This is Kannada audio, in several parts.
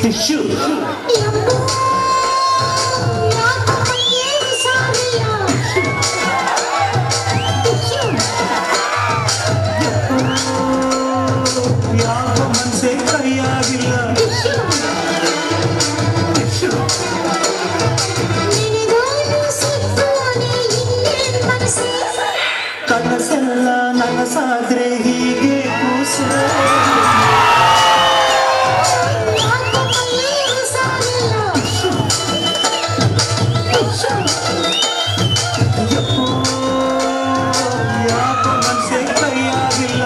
ಟಿಶ್ಯೂ ಕನಸೆಲ್ಲ ನನಸಾದ್ರೆ ಹೀಗೆ ಕೂಸು ಯಾಕೋ ಮನಸ್ಸೇ ಕೈಯಾಗಿಲ್ಲ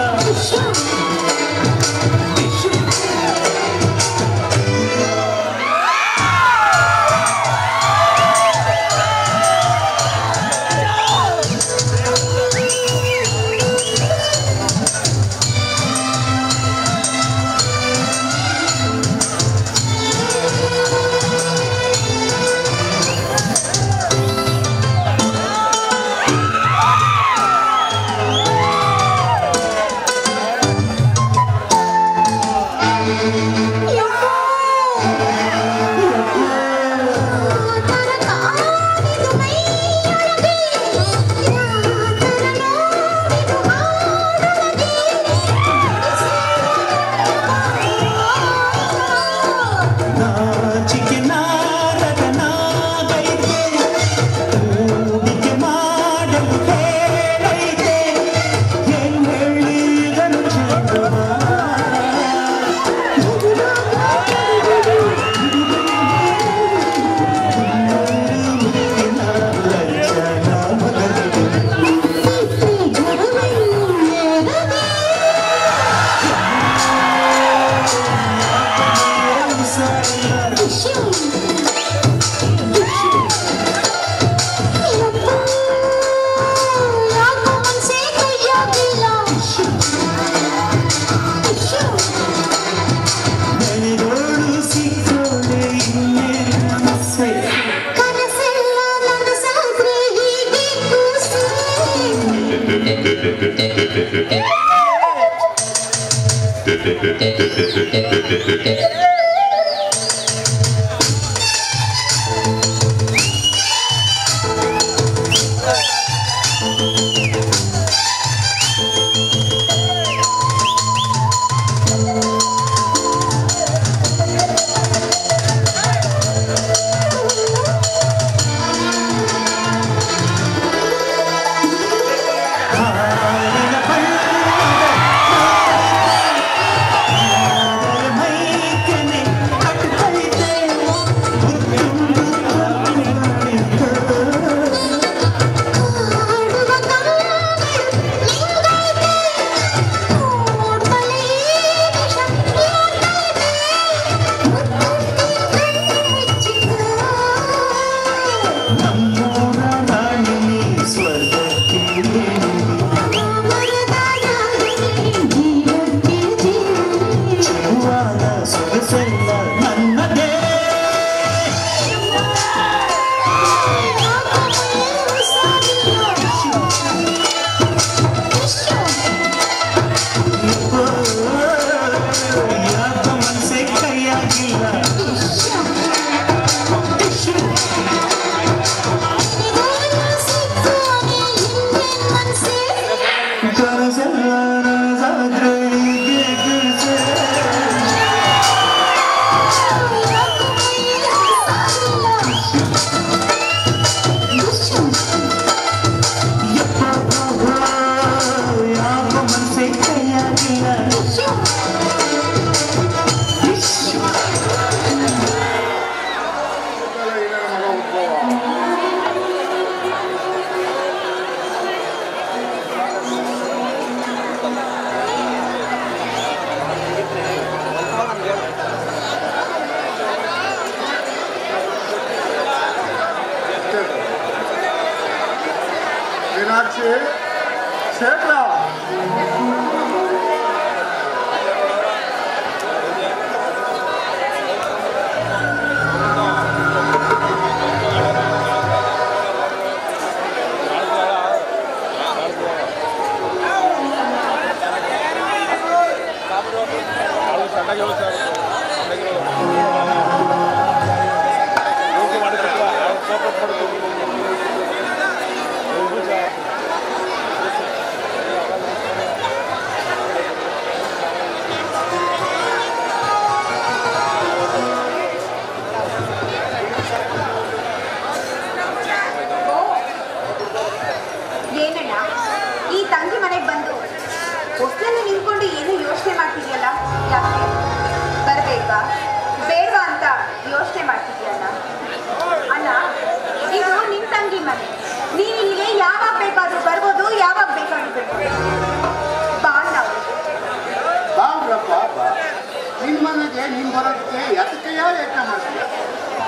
ನೀನು ಬರೋದಕ್ಕೆ ಎದಕ್ಕೆಯ ಯತ್ನ ಮಾಡ್ತೀಯ?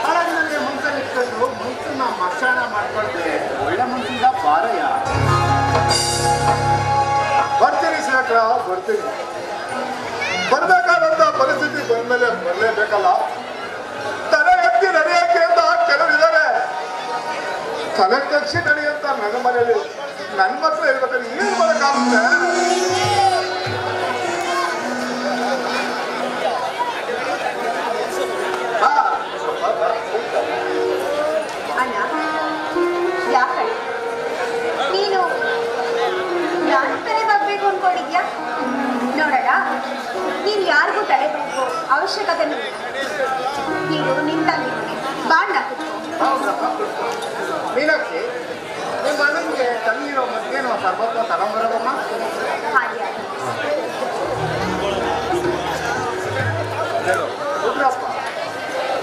ಹಾಳಾದ್ಮೇಲೆ ಮನ್ಸಲ್ಲಿ ಇಟ್ಕೊಂಡು ಮನ್ಸನ್ನ ಮಶಾಣ ಮಾಡ್ಕೊಳ್ತೇವೆ. ಒಳ್ಳೆ ಮನ್ಸಿಂದ ಬಾರಯ್ಯ. ಬರ್ತೀನಿ ಶೇಖರ, ಬರ್ತೀನಿ. ಬರ್ಬೇಕಾದಂತ ಪರಿಸ್ಥಿತಿ ಬಂದ್ಮೇಲೆ ಬರಲೇಬೇಕಲ್ಲ. ತಲೆ ಎತ್ತಿ ನಡೆಯಕ್ಕೆ ಅಂತ ಕೆಲವರಿದ್ದಾರೆ. ತಲೆ ತಕ್ಷಿ ನಡೆಯಂತ ನನ್ನ ಮನೆಯಲ್ಲಿ ನನ್ನ ಮಕ್ಕಳು ಹೇಳ್ಬೇಕಾದ್ರೆ ಏನ್ ಮಾಡೋಕ್ಕಾಗುತ್ತೆ? ನೀನು ನಾನು ತಲೆ ಬಗ್ಬೇಕು ಅನ್ಕೊಂಡಿದ್ಯಾ? ನೋಡೋಣ, ನೀನು ಯಾರಿಗೂ ತಲೆ ಬೇಕು ಅವಶ್ಯಕತೆ ನೀನು ನಿಂತಲ್ಲಿ ಬಾಂಡ್ ಮೀನಾಕ್ಷಿ, ನಿಮ್ಮ ಅಣ್ಣನಿಗೆ ತಂಗಿರೋ ಮತ್ತೇನೋ ಸರ್ಬತ್ತ ತಗೊಂಬರೋದಮ್ಮ. ಹಾಗೆ ರುದ್ರಪ್ಪ,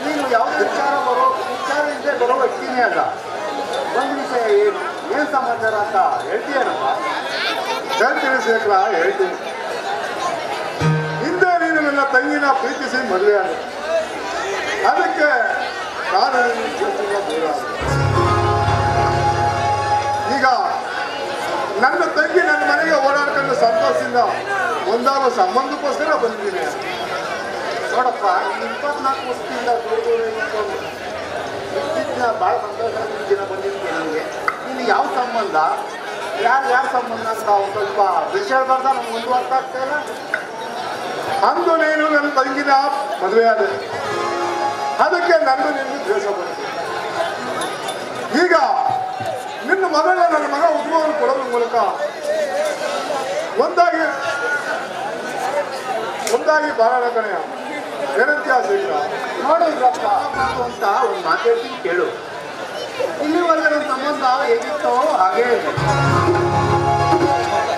ನೀನು ಯಾವುದೇ ವಿಚಾರ ಇಲ್ಲದೆ ಬರೋ ವ್ಯಕ್ತಿನೇ ಅಲ್ಲ. ಒಂದು ವಿಷಯ ಏನು ಸಮಾಚಾರ ಅಂತ ಹೇಳ್ತೀಯನಪ್ಪ? ಹೇಳ್ತೀನಿ ಶೇಖರ, ಹೇಳ್ತೀನಿ. ಹಿಂದೆ ನೀನು ನನ್ನ ತಂಗಿನ ಪ್ರೀತಿಸಿ ಮದುವೆ ಆದ. ಅದಕ್ಕೆ ನಾನು ದೂರ. ಈಗ ನನ್ನ ತಂಗಿ ನನ್ನ ಮನೆಗೆ ಓಡಾಡ್ಕೊಂಡು ಸಂತೋಷದಿಂದ ಒಂದಾಗೋ ಸಂಬಂಧಕ್ಕೋಸ್ಕರ ಬಂದಿದ್ದೀನಿ. ನೋಡಪ್ಪ, 24 ವರ್ಷದಿಂದ ದೂರ ಇಟ್ಕೊಂಡು ಇತ್ತೀಚಿನ ಭಾಳ ಸಂತೋಷದ ದಿನ ಬಂದಿದ್ದೀನಿ. ನನಗೆ ಇನ್ನು ಯಾವ ಸಂಬಂಧ, ಯಾರ ಸಂಬಂಧ ಅಂತ ಒಂದು ಸ್ವಲ್ಪ ವಿಷಯ ಹೇಳ್ಬಾರ್ದ? ನಮ್ಗೆ ಒಂದು ಅರ್ಥ ಆಗ್ತಾ ಇಲ್ಲ. ಅಂದು ನೀನು ನನ್ನ ತಂಗಿನ ಮದುವೆ ಆದೆ, ಅದಕ್ಕೆ ನನಗೂ ನಿನಗೂ ದ್ವೇಷ ಬಂತು. ಈಗ ನಿನ್ನ ಮಗಳ ನನ್ನ ಮಗ ಉದ್ಯೋಗ ಕೊಡೋದ್ರ ಮೂಲಕ ಒಂದಾಗಿ ಬಾರಾಡ ಕಣೆಯ ಏನಂತೀಯ ಶೀಘ್ರ? ನೋಡಿದ್ರಪ್ಪ ಅಂತ ಒಂದು ಮಾತಾಡ್ತೀನಿ ಕೇಳು. ಇಲ್ಲಿವರೆಗೆ ನನ್ನ ಸಂಬಂಧ ಹೇಗಿತ್ತೋ ಹಾಗೇ ಇದೆ.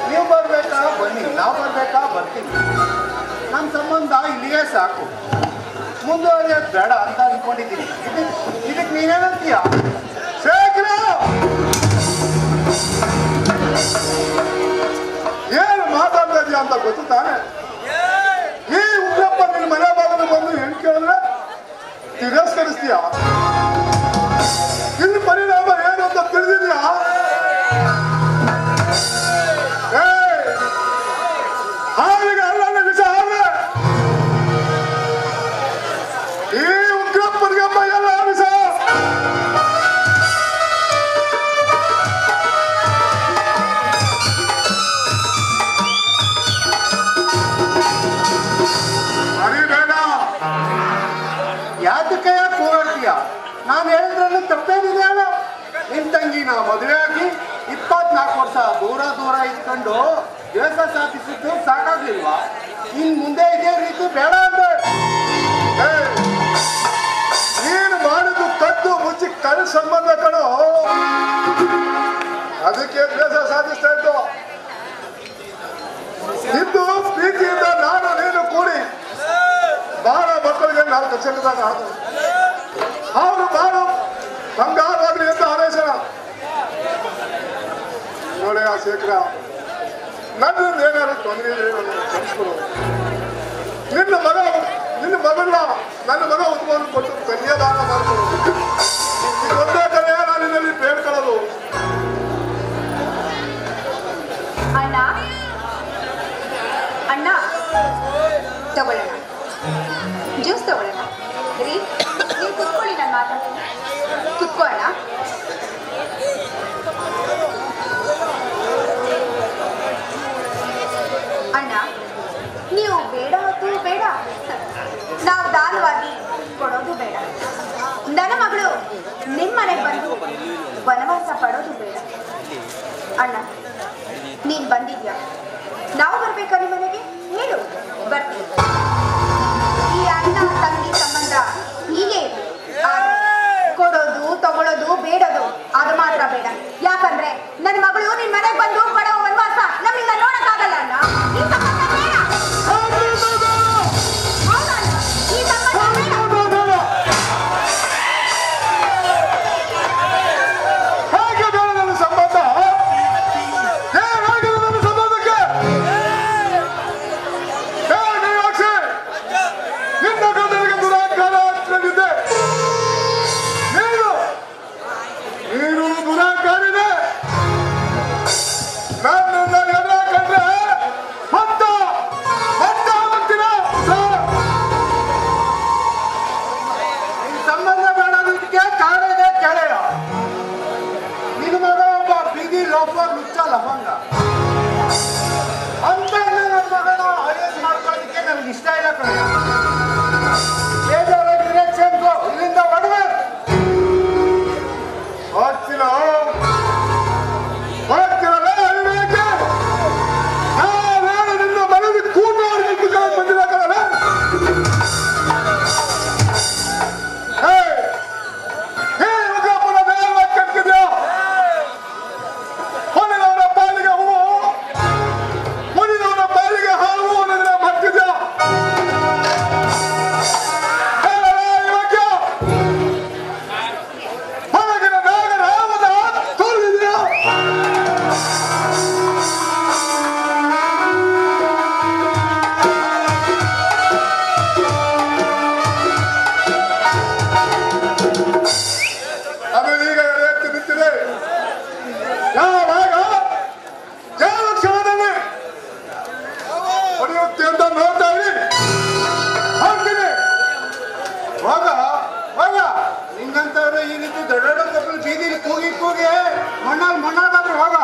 ನೀವು ಬರ್ಬೇಕಾ ಬನ್ನಿ, ನಾವು ಬರ್ಬೇಕಾ ಬರ್ತೀವಿ. ನಮ್ಮ ಸಂಬಂಧ ಇಲ್ಲಿಯೇ ಸಾಕು, ಮುಂದುವರಿಯೋದು ಬೇಡ ಅಂತ ಅನ್ಕೊಂಡಿದ್ದೀನಿ. ಇದಕ್ಕೆ ನೀನೇನಂತೀಯ ಶೇಖರ? ಏನು ಮಾತಾಡ್ತಾ ಇದೀಯ ಅಂತ ಗೊತ್ತು ತಾನೆ? ಈ ಉಗ್ರಪ್ಪ ನಿನ್ನ ಮನೆ ಬಾಗಿಲು ಬಂದು ಹೆಣ್ಣು ಕೇಳಿದ್ರೆ ತಿರಸ್ಕರಿಸ್ತೀಯ? ಇಲ್ಲಿ ಪರಿಣಾಮ ಏನು ಅಂತ ತಿಳಿದಿದ್ಯಾ? ಹಾವಿಗೆ ಅಲ್ಲ ವಿಷ ಹಾವೆ. ಈ ಉಗ್ರಪ್ಪನಿಗೆ ಎಲ್ಲ ವಿಷ. ಅರಿಬೇಡ, ಯಾತಕ್ಕೆ ಹೋರಾಡ್ತೀಯ? ನಾನು ಹೇಳಿದ್ರಲ್ಲಿ ತಪ್ಪೇನಿದೆ ಅಲ್ಲ? ನಿನ್ ತಂಗಿನ ಮದುವೆ ಆಗಿ 24 ವರ್ಷ ದೂರ ಇದ್ಕೊಂಡು ದೇಶ ಸಾಧಿಸಿದ್ದು ಸಾಕಾಗ್ಲಿಲ್ವಾ? ಇನ್ ಮುಂದೆ ಇದೇ ರೀತಿ ಬೇಡ ಅಂದ್ರೆ ನೀನು ಮಾಡಿದ್ದು ಕದ್ದು ಮುಚ್ಚಿ ಕಳ್ಳ ಸಂಬಂಧ ಕಣೋ. ಅದಕ್ಕೆ ದೇಶ ಸಾಧಿಸ್ತಾ ಇದ್ದು. ಇಂದು ಪ್ರೀತಿಯಿಂದ ನಾನು ನೀನು ಕೂಡಿ ಬಾಳ ಮಕ್ಕಳಿಗೆ 4 ಲಕ್ಷದಾಗ ಆದ್ರು. ಅವರು ಬಾಳು ಬಂಗಾರವಾಗಲಿ ಅಂತ ಆದೇಶನ ನೋಡಿ. ಆ ಶೇಖರ, ನನ್ನಿಂದ ಏನಾದ್ರು ತೊಂದರೆ ಇದ್ರೆ ನನ್ನ ಕ್ಷಮಿಸ್ಕೊಡು. ನಿನ್ನ ಮಗಳನ್ನ ನನ್ನ ಮಗ ಉದ್ಭವ ಕೊಟ್ಟು ಕನ್ಯಾದಾನ ಮಾಡ್ಕೊಳ್ಳೋದು ಒಂದೇ ಕಡೆ ನಾನು ನಿನ್ನಲ್ಲಿ ಬೇಡ್ಕೊಳ್ಳೋದು. ಅಣ್ಣ ಅಣ್ಣ ತಗೊಳ್ಳೋಣ, ಜ್ಯೂಸ್ ತಗೊಳ್ಳೋಣ. ರೀ, ನೀವು ಕುತ್ಕೊಳ್ಳಿ, ನಾನು ಮಾತಾಡ್ತೀನಿ. ಕುತ್ಕೊಳ್ಳೋಣ. ಅಣ್ಣ, ನೀವು ಬೇಡ ಹೊತ್ತು ಬೇಡ, ನಾವು ದಾನವಾಗಿ ಕೊಡೋದು ಬೇಡ. ನನ್ನ ಮಗಳು ನಿಮ್ಮ ಮನೆಗೆ ಬಂದು ವನವಾಸ ಪಡೋದು ಬೇಡ. ಅಣ್ಣ, ನೀನು ಬಂದಿದ್ಯಾ? ನಾವು ಬರ್ಬೇಕಾ ನಿಮ್ಮ ಮನೆಗೆ? ಹೇಳು, ಬರ್ತೀವಿ. ಈ ಅಣ್ಣ ತಂಗಿ ಸಂಬಂಧ ಹೀಗೆ ಕೊಡೋದು ತಗೊಳ್ಳೋದು ಬೇಡೋದು ಅದು ಮಾತ್ರ ಬೇಡ. ಯಾಕಂದ್ರೆ ನನ್ನ ಮಗಳು ನಿನ್ ಮನೆಗೆ ಬಂದು ಕೊಡೋ ವನವಾಸ ನಮ್ಮಿಂದ ನೋಡಕ್ಕಾಗಲ್ಲ ಅಣ್ಣ. ಈ ಸಂಬಂಧ ಬೇಡ. ಈ ಸಂಬಂಧ ಬೇಡ. ದೊಡ್ಡ ದೊಡ್ಡ ಮಕ್ಕಳು ಬೀದಿಲಿ ಕೂಗಿ ಕೂಗಿ ಮಣ್ಣಾಗಾದ್ರೂ ಹೋಗ.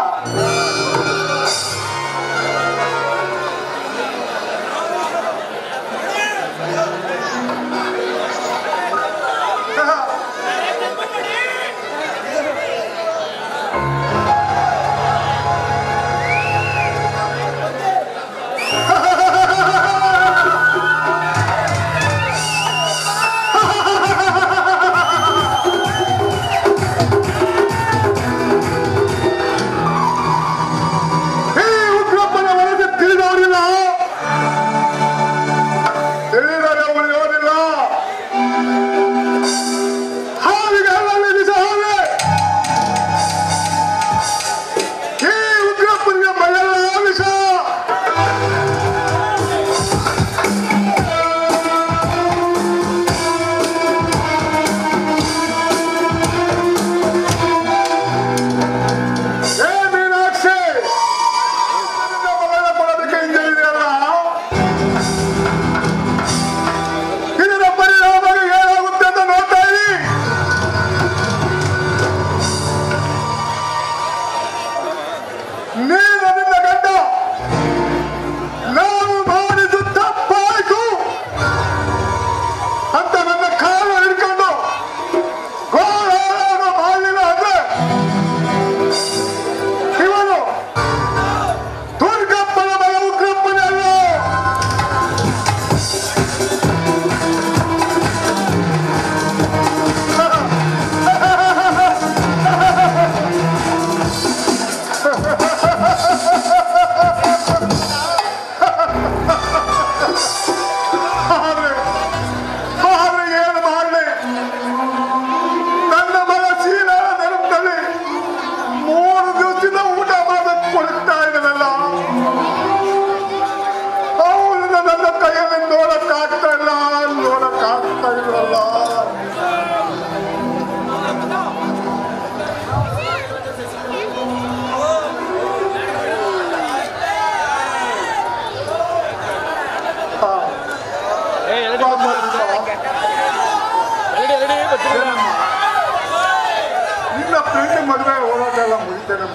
ನಿನ್ನ ಪ್ರೀತಿ ಮದುವೆ ಹೋರಾಟೆಲ್ಲ ಮುಗಿತೇನೆ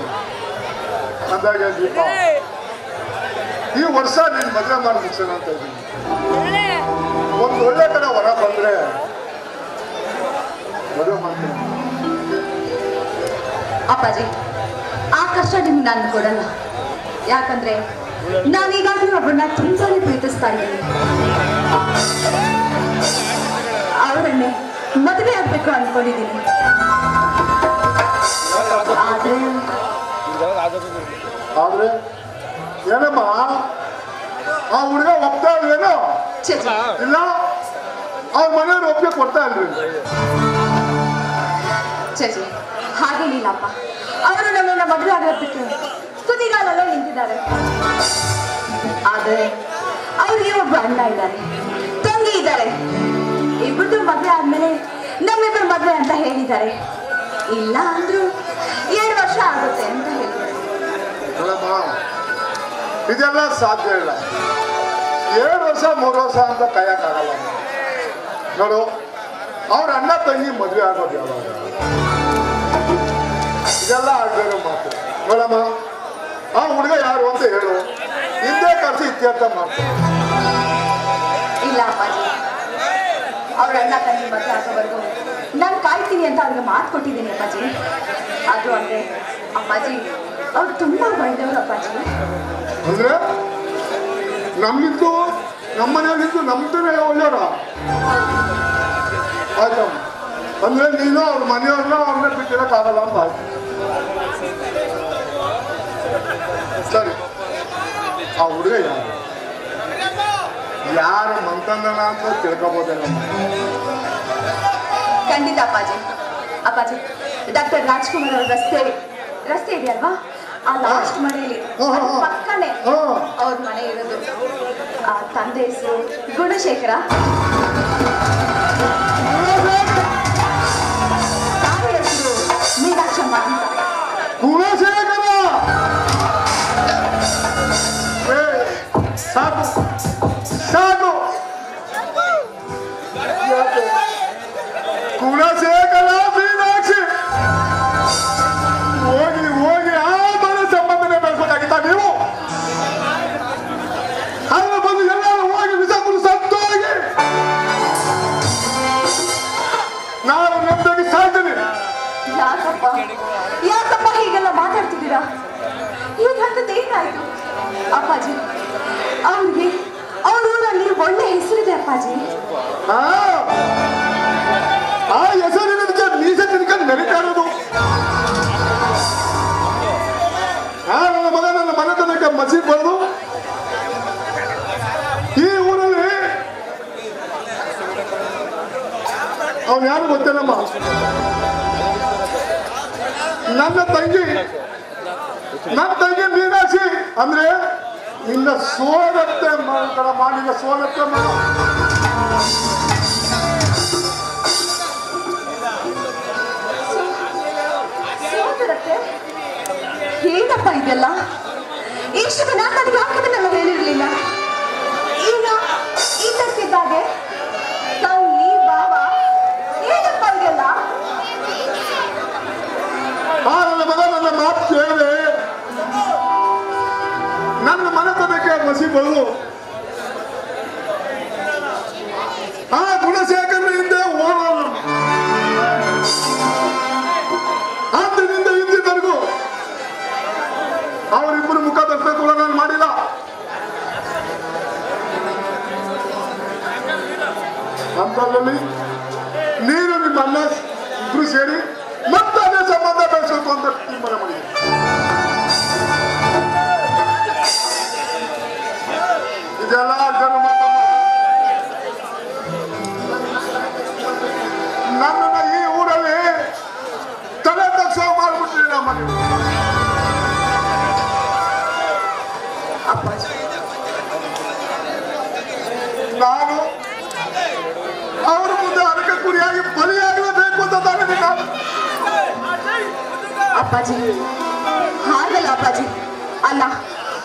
ಅಂದಾಗ ದೀಪ ಈ ವರ್ಷ ನೀನು ಮದುವೆ ಮಾಡಿ ಮುಗಿಸೋಣ ಅಂತ ಇದ್ದೀನಿ. ಒಂದು ಒಳ್ಳೆ ಕಡೆ ಹೊರ ಬಂದ್ರೆ ಮದುವೆ ಮಾಡ್ತೀನಿ. ಅಪ್ಪಾಜಿ ಆ ಕಷ್ಟ ನಿಮ್ಗೆ ನಾನು ಕೊಡಲ್ಲ. ಯಾಕಂದ್ರೆ ನಾನೀಗಾಗಲೂ ಒಬ್ಬರನ್ನ ತುಂಬಾನೇ ಪ್ರೀತಿಸ್ತಾ ಇದ್ದೀನಿ. ಅವರನ್ನೇ ಮದುವೆ ಆಗ್ಬೇಕು ಅನ್ಕೊಂಡಿದ್ದೀನಿ. ಆದ್ರೆ ಏನಮ್ಮ ಆ ಹುಡುಗ ಒಪ್ತಾ ಇಲ್ವೇನೋ? ಇಲ್ಲ ಅವ್ರ ಮನೆಯವ್ರು ಒಪ್ಪಿಗೆ ಕೊಡ್ತಾ ಇಲ್ರಿ? ಚೇಚಿ ಹಾಗೇನಿಲ್ಲಪ್ಪ. ಅವರು ನಮ್ಮನ್ನ ಮದುವೆ ಆಗೋದಕ್ಕೆ ತುದಿಗಾಲಲ್ಲೇ ನಿಂತಿದ್ದಾರೆ. ಆದ್ರೆ ಅವ್ರಿಗೆ ಒಬ್ಬ ಅಣ್ಣ ಇದ್ದಾರೆ, ತಂಗಿ ಇದ್ದಾರೆ. ಇಬ್ಬರು ಮದುವೆ ಆದ್ಮೇಲೆ ನಮ್ಮಿಬ್ಬರು ಮದುವೆ ಅಂತ ಹೇಳಿದ್ದಾರೆ. ಇಲ್ಲ ಅಂದ್ರು 7 ವರ್ಷ ಆಗುತ್ತೆ ಅಂತ ಹೇಳಿದ್ದಾರೆ. ಇದೆಲ್ಲ ಸಾಧ್ಯ ಇಲ್ಲ. 7 ವರ್ಷ 3 ವರ್ಷ ಅಂತ ಕಾಯಕ್ಕಾಗಲ್ಲ ನೋಡು. ಅವ್ರ ಅಣ್ಣ ತಂಗಿ ಮದುವೆ ಆಗೋದು ಯಾವಾಗ? ಇದೆಲ್ಲ ಆಗ್ಬೇರೋ ಮಾತು ನೋಡಮ್ಮ. ಆ ಹುಡುಗ ಯಾರು ಅಂತ ಹೇಳು, ಹಿಂದೆ ಕರ್ಸಿ ಇತ್ಯರ್ಥ ಮಾಡ್ತಾರೆ. ಇಲ್ಲ ಅಪ್ಪಾಜಿ, ಅವ್ರ ಅಣ್ಣ ತಂಗಿ ಮದುವೆ ಆಗೋವರೆಗೂ ನಾನು ಕಾಯ್ತೀನಿ ಅಂತ ಅವ್ರಿಗೆ ಮಾತು ಕೊಟ್ಟಿದ್ದೀನಿ ಅಪ್ಪಾಜಿ. ಅದು ಅಂದ್ರೆ ಅಪ್ಪಾಜಿ ಅವ್ರು ತುಂಬಾ ಒಳ್ಳೆಯವರು ಅಪ್ಪಾಜಿ. ಅಂದ್ರೆ ನಮ್ಮಿದ್ದು ನಮ್ಮ ಮನೆಯಲ್ಲಿದ್ದು ನಮ್ದೇ ಒಳ್ಳೆಯವರ ಆಯ್ತಮ್ಮ. ಅಂದ್ರೆ ನೀನು ಅವ್ರ ಮನೆಯವ್ರನ್ನ ಅವ್ರನ್ನ ಬಿಟ್ಟಿರಕ್ಕಾಗಲ್ಲ ಅಂತ ಆಯ್ತು. ಸರಿ, ಆ ಹುಡುಗ ಯಾರು ಮಂತಂದನ ಅಂತ ತಿಳ್ಕೊಬೋದೇನಮ್ಮ? ಖಂಡಿತ ಅಪ್ಪಾಜಿ. ಅಪ್ಪಾಜಿ ಡಾಕ್ಟರ್ ರಾಜ್ಕುಮಾರ್ ಅವ್ರ ರಸ್ತೆ ಇದೆಯಲ್ವಾ, ಆ ಲಾಸ್ಟ್ ಮನೆಯಲ್ಲಿ ಪಕ್ಕನೆ ಅವ್ರ ಮನೆ ಇರೋದು. ಆ ತಂದೆ ಹೆಸರು ಗುಣಶೇಖರ, ತಾಯಿ ಹೆಸರು ಮೀನಾಕ್ಷಮ್ಮ ಅಂತ. ಗುಣಶೇಖರ ಸಾಕು ಸಾಕು. ಗುಣಶೇಖರ ಮೀನಾಕ್ಷಿ ಯಾಕಪ್ಪ ಯಾಕಪ್ಪ ಹೀಗೆಲ್ಲ ಮಾತಾಡ್ತಿದ್ದೀರಾ? ಈಗಂತದ್ದು ಏನಾಯ್ತು? ಅಪ್ಪಾಜಿ, ಅವ್ರಿಗೆ ಅವ್ರ ಊರಲ್ಲಿ ಒಳ್ಳೆ ಹೆಸರಿದೆ ಅಪ್ಪಾಜಿ. ಆ ಹೆಸರಿನದಕ್ಕೆ ಮೀಸೆ ತಿನ್ಕೊಂಡು ನಡೀತಾ ಇರೋದು. ನನ್ನ ಮಗ ನನ್ನ ಮನೆತನಕ್ಕೆ ಮಸಿ ಬರೋದು. ಈ ಊರಲ್ಲಿ ಅವ್ನು ಯಾರು ಗೊತ್ತೇನಮ್ಮ? ನನ್ನ ತಂಗಿ ಮೀನಾಕ್ಷಿ ಅಂದ್ರೆ ನಿನ್ನ ಸೋಲತ್ತೆ ಮಾಡಿದ ಸೋಲತ್ತೆ ಮಾಡ. ಏನಪ್ಪ ಇದೆಲ್ಲ? ಇಷ್ಟು ದಿನ ನನಗೆ ಯಾಕದನ್ನೆಲ್ಲ ಹೇಳಿರ್ಲಿಲ್ಲ. ಈಗ ಇದ್ದಕ್ಕಿದ್ದಾಗೆ ತಂಗಿ ಬಾವ ಏನಪ್ಪ ಇದೆಲ್ಲ? ನನ್ನ ಮಗ ನನ್ನ ಮಾತು ಕೇಳಿ ನನ್ನ ಮನೆತನಕ್ಕೆ ಮಸಿ ಬರು. ಆ ಗುಣಶೇಖರ ಹಿಂದೆ ಓಡೋಣ. ಅಂದಿನಿಂದ ಇಂದಿವರೆಗೂ ಅವರಿಬ್ಬರು ಮುಖ ತಪ್ಪಬೇಕು ನಾನು ಮಾಡಿಲ್ಲ. ಅಂತಲ್ಲಿ ನೀನು ನಿಮ್ಮ ಅಣ್ಣ ಇಬ್ರು ಸೇರಿ ಮತ್ತೆ ಅದೇ ಸಂಬಂಧ ಬೆಳೆಸಬೇಕು ಅಂತ ತೀರ್ಮಾನ ಮಾಡಿದೆ. ಇದೆಲ್ಲ ಜನ ನನ್ನನ್ನ ಈ ಊರಲ್ಲಿ ತಲೆ ತಕ್ಷ ಮಾಡ್ಬಿಟ್ಟಿಲ್ಲ ಮನೆ. ನಾನು ಅವ್ರ ಮುಂದೆ ಅದಕ್ಕೆ ಗುರಿಯಾಗಿ ಬಲಿಯಾಗಲೇಬೇಕು ಅಂತ ತಾನೇ ನಾನು. ಅಪ್ಪಾಜಿ ಹಾಗಲ್ಲ ಅಪ್ಪಾಜಿ. ಅಲ್ಲ,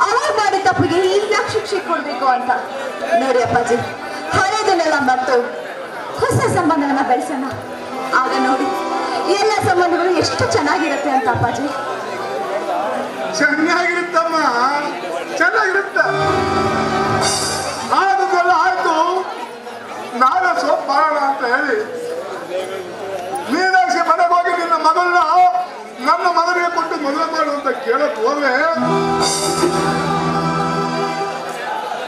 ಅವ್ರು ಮಾಡಿದ ತಪ್ಪಿಗೆ ಈಗ ಶಿಕ್ಷೆ ಕೊಡ್ಬೇಕು ಅಂತ ನೋಡಿ ಅಪ್ಪಾಜಿ. ಹಳೆದನ್ನೆಲ್ಲ ಮರೆತು ಹೊಸ ಸಂಬಂಧವನ್ನ ಬೆಳೆಸೋಣ. ಆಗ ನೋಡಿ ಎಲ್ಲ ಸಂಬಂಧಗಳು ಎಷ್ಟು ಚೆನ್ನಾಗಿರುತ್ತೆ ಅಂತ ಅಪ್ಪಾಜಿ. ಚೆನ್ನಾಗಿರುತ್ತಮ್ಮ, ಚೆನ್ನಾಗಿರುತ್ತ. ಆದದೆಲ್ಲ ಆಯ್ತು. ನಾವೇ ಸೋಪ್ ಮಾಡೋಣ ಅಂತ ಹೇಳಿ ಮೀನಾಕ್ಷಿ ಮನೆಗೆ ಹೋಗಿ ನಿನ್ನ ಮಗಳನ್ನ ನನ್ನ ಮಗನಿಗೆ ಕೊಟ್ಟು ಮದುವೆ ಮಾಡು ಅಂತ ಕೇಳಕ್ ಹೋದ್ರೆ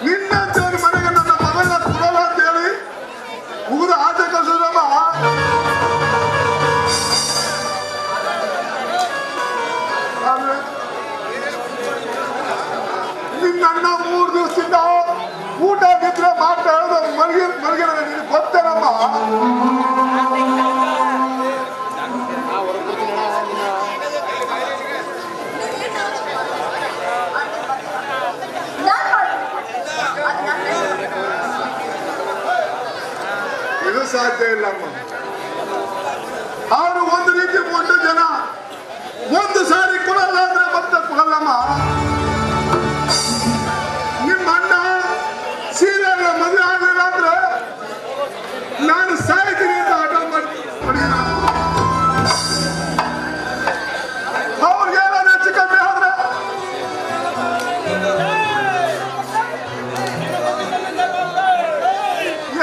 ನಿನ್ನಂತೇಳಿ ಮನೆಗೆ ನನ್ನ ಮಗಳನ್ನ ಕೊಡೋಲ್ಲ ಅಂತ ಹೇಳಿ ಮುಗಿದ ಆಚೆ ಕಳ್ಸೋದಮ್ಮ. ನಿನ್ನ 3 ದಿವಸದಿಂದ ಊಟ ನಿದ್ರೆ ಮಾಡ್ತಾ ಹೇಳೋದು ಮಲಗಿನ ನಿನಗೆ ಗೊತ್ತೇನಮ್ಮ? ಇದು ಸಾಧ್ಯ ಇಲ್ಲಮ್ಮ. ಅವರು ಒಂದು ರೀತಿ ಮೊಂಡು ಜನ. ಒಂದು ಸಾರಿ ಕೊಡಲ್ಲ ಅಂದ್ರೆ ಮತ್ತೆ ಕೊಡಲ್ಲಮ್ಮ. ನಿಮ್ಮ ಅಣ್ಣ ಸೀರೆಯ ಮದುವೆ ಆಗಲಿಲ್ಲ ಅಂದ್ರೆ ನಾನು ಸಾಯ್ತೀನಿ ಅಂತ ಆಟ ಮಾಡಿ ಅವ್ರಿಗೆ ಏನಾದ್ರು ಹೆಚ್ಚು ಕಮ್ಮಿ ಆದ್ರೆ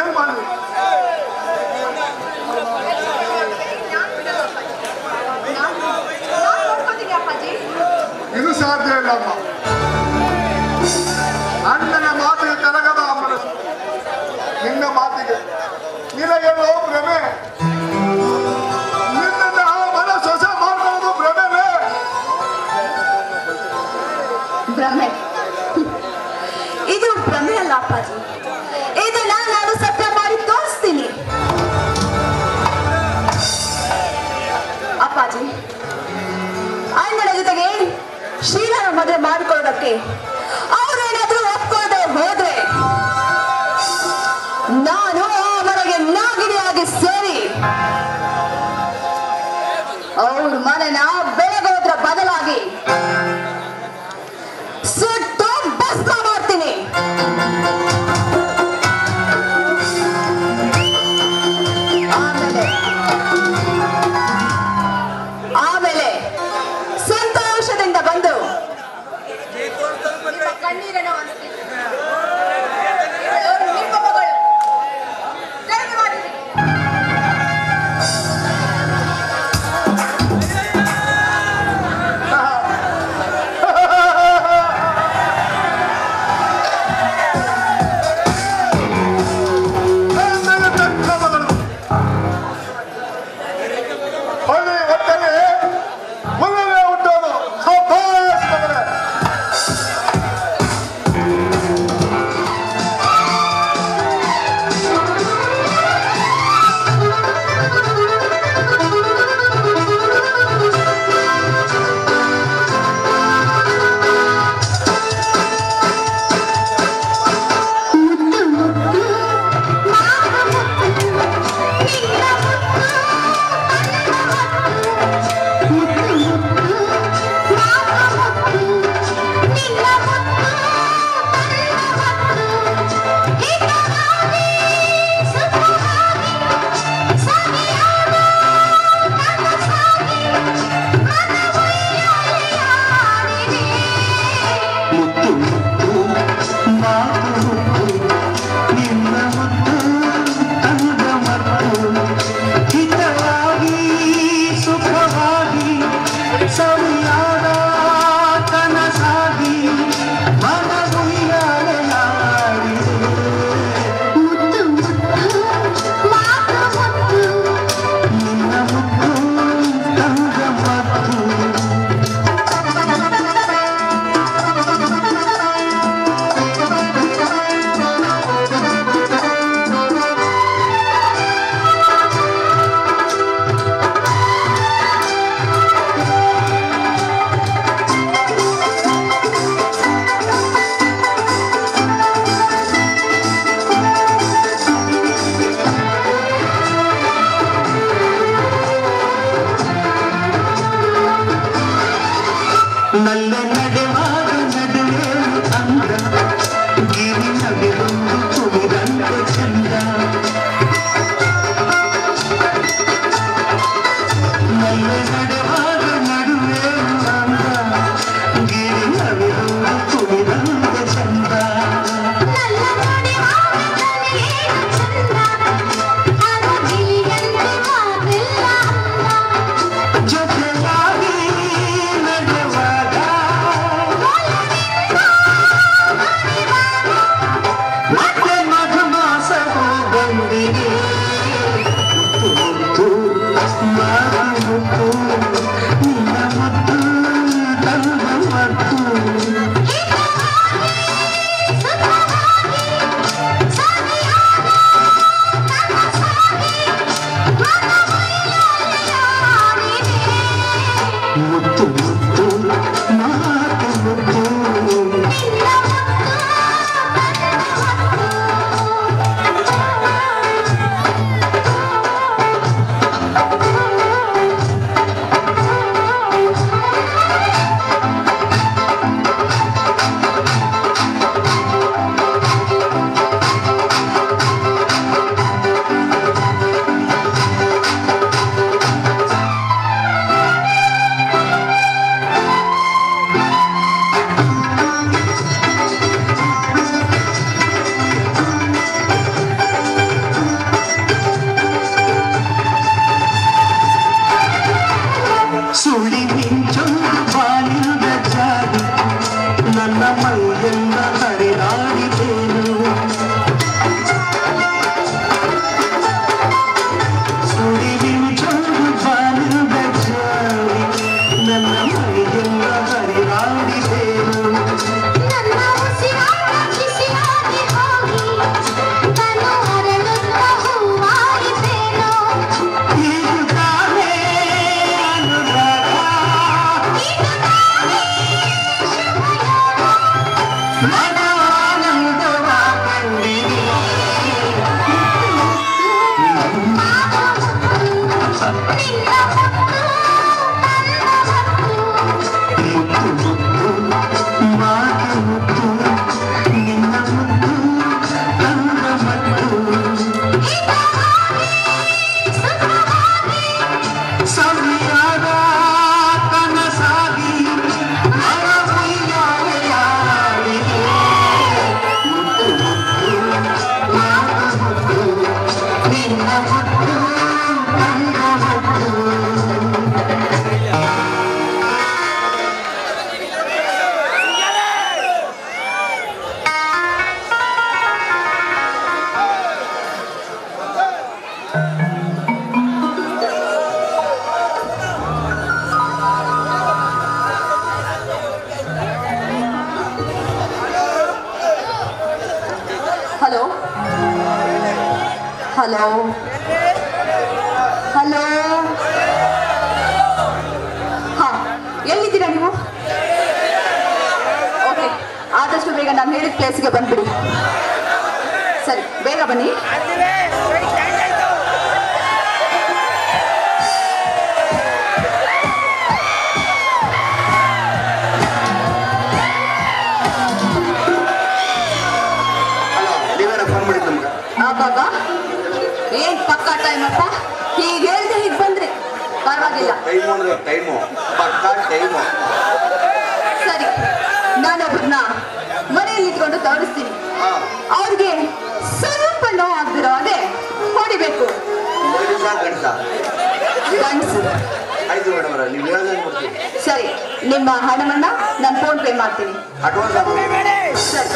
ಏನ್ ಮಾಡಲಿ? ಇದು ಸಾಧ್ಯ ಇಲ್ಲಮ್ಮ. ಅಣ್ಣನ ಮಾತಿಗೆ ಕರಗದ ಮನಸ್ಸು. ನಿನ್ನ ಮಾತಿಗೆ ನಿನಗೆಲ್ಲೋ ಭ್ರಮೆ. ನಿನ್ನ ಮನಸ್ಸು ಹೊಸ ಮಾಡ್ಕೊಳ್ಳೋದು ಭ್ರಮೆನೇ. ಭ್ರಮೆ? ಇದು ಭ್ರಮೆ ಅಲ್ಲ ಅಪ್ಪಾಜಿ. ಇದನ್ನ ನಾನು ಸತ್ಯ ಮಾಡಿ ತೋರಿಸ್ತೀನಿ ಅಪ್ಪಾಜಿ. ಅಣ್ಣನ ಜೊತೆಗೆ ಶೀಲನ ಮದುವೆ ಮಾಡಿಕೊಳ್ಳೋದಕ್ಕೆ ಅವರೇನಾದ್ರೂ ಒಪ್ಕೊಳ್ಳದೆ ಹೋದ್ರೆ ನಾನು ಅವರಿಗೆ ನಾಗಿಣಿಯಾಗಿ ಸೇರಿ ಅವ್ರ ಮನೆನ ಬೆಳಗೋದ್ರ ಬದಲಾಗಿ ಸುಟ್ಟು ಭಸ್ಮ ಮಾಡ್ತೀನಿ. ಆಮೇಲೆ ಸಂತೋಷದಿಂದ ಬಂದು ಕಣ್ಣೀರನ್ನು ಹಲೋ ಹಲೋ ಹಾ ಎಲ್ಲಿದ್ದೀರಾ ನೀವು? ಓಕೆ, ಆದಷ್ಟು ಬೇಗ ನಾನು ಹೇಳಿದ ಪ್ಲೇಸ್ಗೆ ಬಂದ್ಬಿಡಿ. ಸರಿ, ಬೇಗ ಬನ್ನಿ. ಬಾಬಾ, ಏನ್ ಪಕ್ಕ ಟೈಮ್ ಅಪ್ಪ? ಹೀಗೆ ಹೇಳಿದ್ರೆ ಹೀಗೆ ಬಂದ್ರೆ ಪರವಾಗಿಲ್ಲ. ಸರಿ, ನಾನೊಬ್ಬರನ್ನ ಮನೆಯಲ್ಲಿ ಇಟ್ಕೊಂಡು ತೋರಿಸ್ತೀನಿ. ಅವ್ರಿಗೆ ಸ್ವಲ್ಪ ನೋವು ಆಗ್ದಿರೋ ಹಾಗೆ ಹೊಡಿಬೇಕು. ಗಂಡಸು. ಸರಿ, ನಿಮ್ಮ ಹಣವನ್ನ ನಾನು ಫೋನ್ ಪೇ ಮಾಡ್ತೀನಿ. ಸರಿ.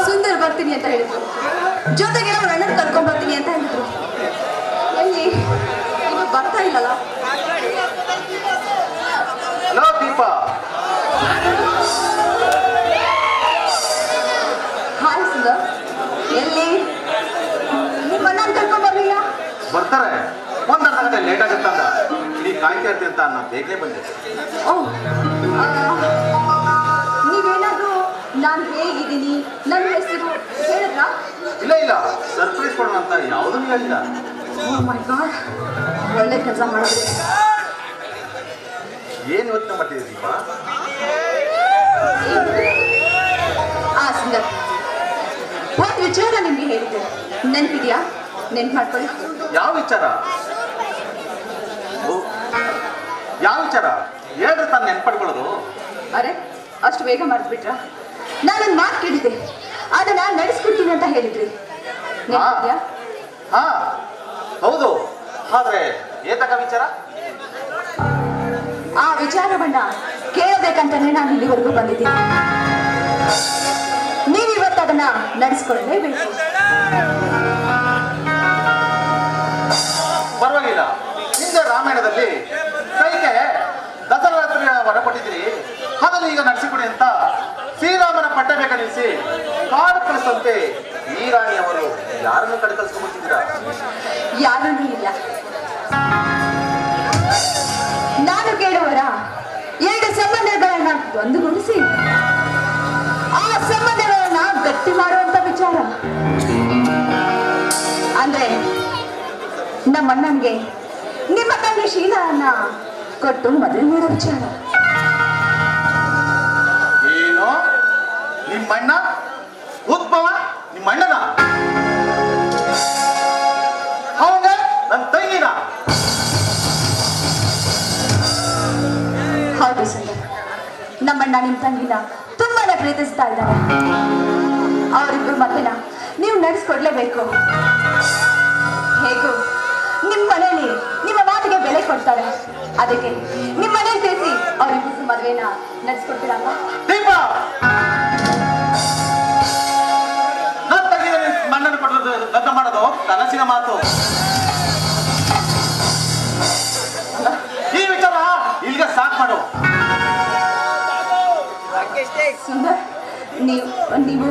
ಸುಂದರ್ ಬರ್ತೀನಿ ಅಂತ ಹೇಳಿದ್ರು, ಜೊತೆಗೆ ಅವ್ರ ಅಣ್ಣನ ಕರ್ಕೊಂಡ್ ಬರ್ತೀನಿ ಅಂತ ಹೇಳಿದ್ರು. ಎಲ್ಲಿ ಇನ್ನು ಬರ್ತಾ ಇಲ್ಲಲ್ಲ? ಹಾಯ್ ಸುಂದರ್, ಎಲ್ಲಿ? ನಿಮ್ಮ ಅಣ್ಣನ ಕರ್ಕೊಂಡ್ ಬರ್ಲಿಲ್ಲ? ಬರ್ತಾರೆ, ಒಂದ್ ಅರ್ಧ ಗಂಟೆ ಲೇಟ್ ಆಗುತ್ತಂದ. ನೀ ಕಾಯ್ತಾ ಇರ್ತೀನಿ ಅಂತ ನಾನು ಬೇಗನೆ ಬಂದೆ. ನೀವೇನಾದ್ರೂ ನಾನು ಹೇಗಿದ್ದೀನಿ, ನನ್ನ ಹೆಸರು ಹೇಳಿದ್ರಾ? ಇಲ್ಲ ಇಲ್ಲ, ಸರ್ಪ್ರೈಸ್ ಕೊಡೋಣ ಅಂತ ಯಾವುದೂ ಹೇಳಿಲ್ಲ. ಓ ಮೈ ಗಾಡ್, ಒಳ್ಳೆ ಕೆಲಸ ಮಾಡಿದ್ರಿ. ಏನ್ ಯೋಚನೆ ಮಾಡ್ತಿದ್ದೀರಿ ದೀಪ? ಸುಂದರ್, ಒಂದು ವಿಚಾರ ನಿಮ್ಗೆ ಹೇಳಿದ್ದೆ, ನೆನಪಿದ್ಯಾ? ನೆನ್ಪು ಮಾಡ್ಕೊಳ್ಳಿ. ಯಾವ ವಿಚಾರ? ಯಾವ ವಿಚಾರ ಹೇಳ್ರಿ, ತಾನು ನೆನ್ಪಡ್ಕೊಳ್ಳೋದು. ಅರೆ, ಅಷ್ಟು ಬೇಗ ಮರ್ತ್ಬಿಟ್ರ? ನಾನೊಂದು ಮಾತು ಕೇಳಿದ್ದೆ, ಅದನ್ನ ನಡೆಸ್ಕೊಡ್ತೀನಿ ಅಂತ ಹೇಳಿದ್ರಿ. ನೆನಪಿದ್ಯಾ? ಹಾ ಹೌದು, ಆದ್ರೆ ಏತಕ ವಿಚಾರ? ಆ ವಿಚಾರವನ್ನ ಕೇಳಬೇಕಂತಾನೆ ನಾನು ಇಲ್ಲಿವರೆಗೂ ಬಂದಿದ್ದೀನಿ. ನೀವಿವತ್ತು ಅದನ್ನ ನಡೆಸ್ಕೊಳ್ಳಲೇಬೇಕು. ಪರವಾಗಿಲ್ಲ, ಹಿಂದೆ ರಾಮಾಯಣದಲ್ಲಿ ಕೈಗೆ ದಸರಾತ್ರಿಯ ಹೊರಪಟ್ಟಿದ್ದೀರಿ, ಅದನ್ನು ಈಗ ನಡೆಸಿಕೊಡಿ ಅಂತ ಶ್ರೀರಾಮನ ಪಟ್ಟಬೇಕ ನಿಲ್ಲಿಸಿ ಕಾಡು ಕಳಿಸಂತೆ ಈ ರಾಣಿಯವರು ಯಾರನ್ನು ಕಡೆ ಕಳಿಸ್ಕೊಂಡ್ಬಿಟ್ಟಿದ್ದೀರಾ? ಯಾರನ್ನೂ ಇಲ್ಲ. ನಾನು ಕೇಳುವರ ಎರಡು ಸಂಬಂಧಗಳನ್ನ ಒಂದುಗೂಡಿಸಿ ಆ ಸಂಬಂಧಗಳನ್ನ ಗಟ್ಟಿ ಮಾಡುವಂತ ವಿಚಾರ. ಅಂದ್ರೆ ನಮ್ಮ ಅಣ್ಣನ್ಗೆ ನಿಮ್ಮ ತಂಗಿ ಶೀಲನ್ನ ಕೊಟ್ಟು ಮದುವೆ ಮಾಡೋ ವಿಚಾರ. ಏನು? ನಿಮ್ಮಣ್ಣ ಉದ್ಭವ ನಿಮ್ಮಣ್ಣನ? ಅವಾಗ ನನ್ನ ತಂಗಿನ? ಹೌದು ಸುಂದರ್, ನಮ್ಮಣ್ಣ ನಿಮ್ಮ ತಂಗಿನ ತುಂಬಾನೇ ಪ್ರೀತಿಸ್ತಾ ಇದ್ದಾರೆ. ಅವರಿಬ್ಬರು ಮದುವೆನ ನೀವು ನಡೆಸ್ಕೊಡ್ಲೇಬೇಕು. ಹೇಗೂ ನಿಮ್ಮ ಮನೆಯಲ್ಲಿ ನಿಮ್ಮ ಮಾತಿಗೆ ಬೆಲೆ ಕೊಡ್ತಾರೆ. ಅದಕ್ಕೆ ನಿಮ್ಮ ಮನೆಯಲ್ಲಿ ಸೇರಿಸಿ ಅವರಿಬ್ಬರು ಮದುವೆನ ನಡೆಸ್ಕೊಡ್ತೀರಲ್ಲ? ನನ್ನ ತಂಗಿನ ಮಣ್ಣನ್ನು ಕೊಡೋದು ದತ್ತ ಮಾಡೋದು ಕನಸಿನ ಮಾತು. ಈ ವಿಚಾರ ಇಲ್ಲಿಗೆ ಸಾಕು ಮಾಡು. ಸುಂದರ್, ನೀವು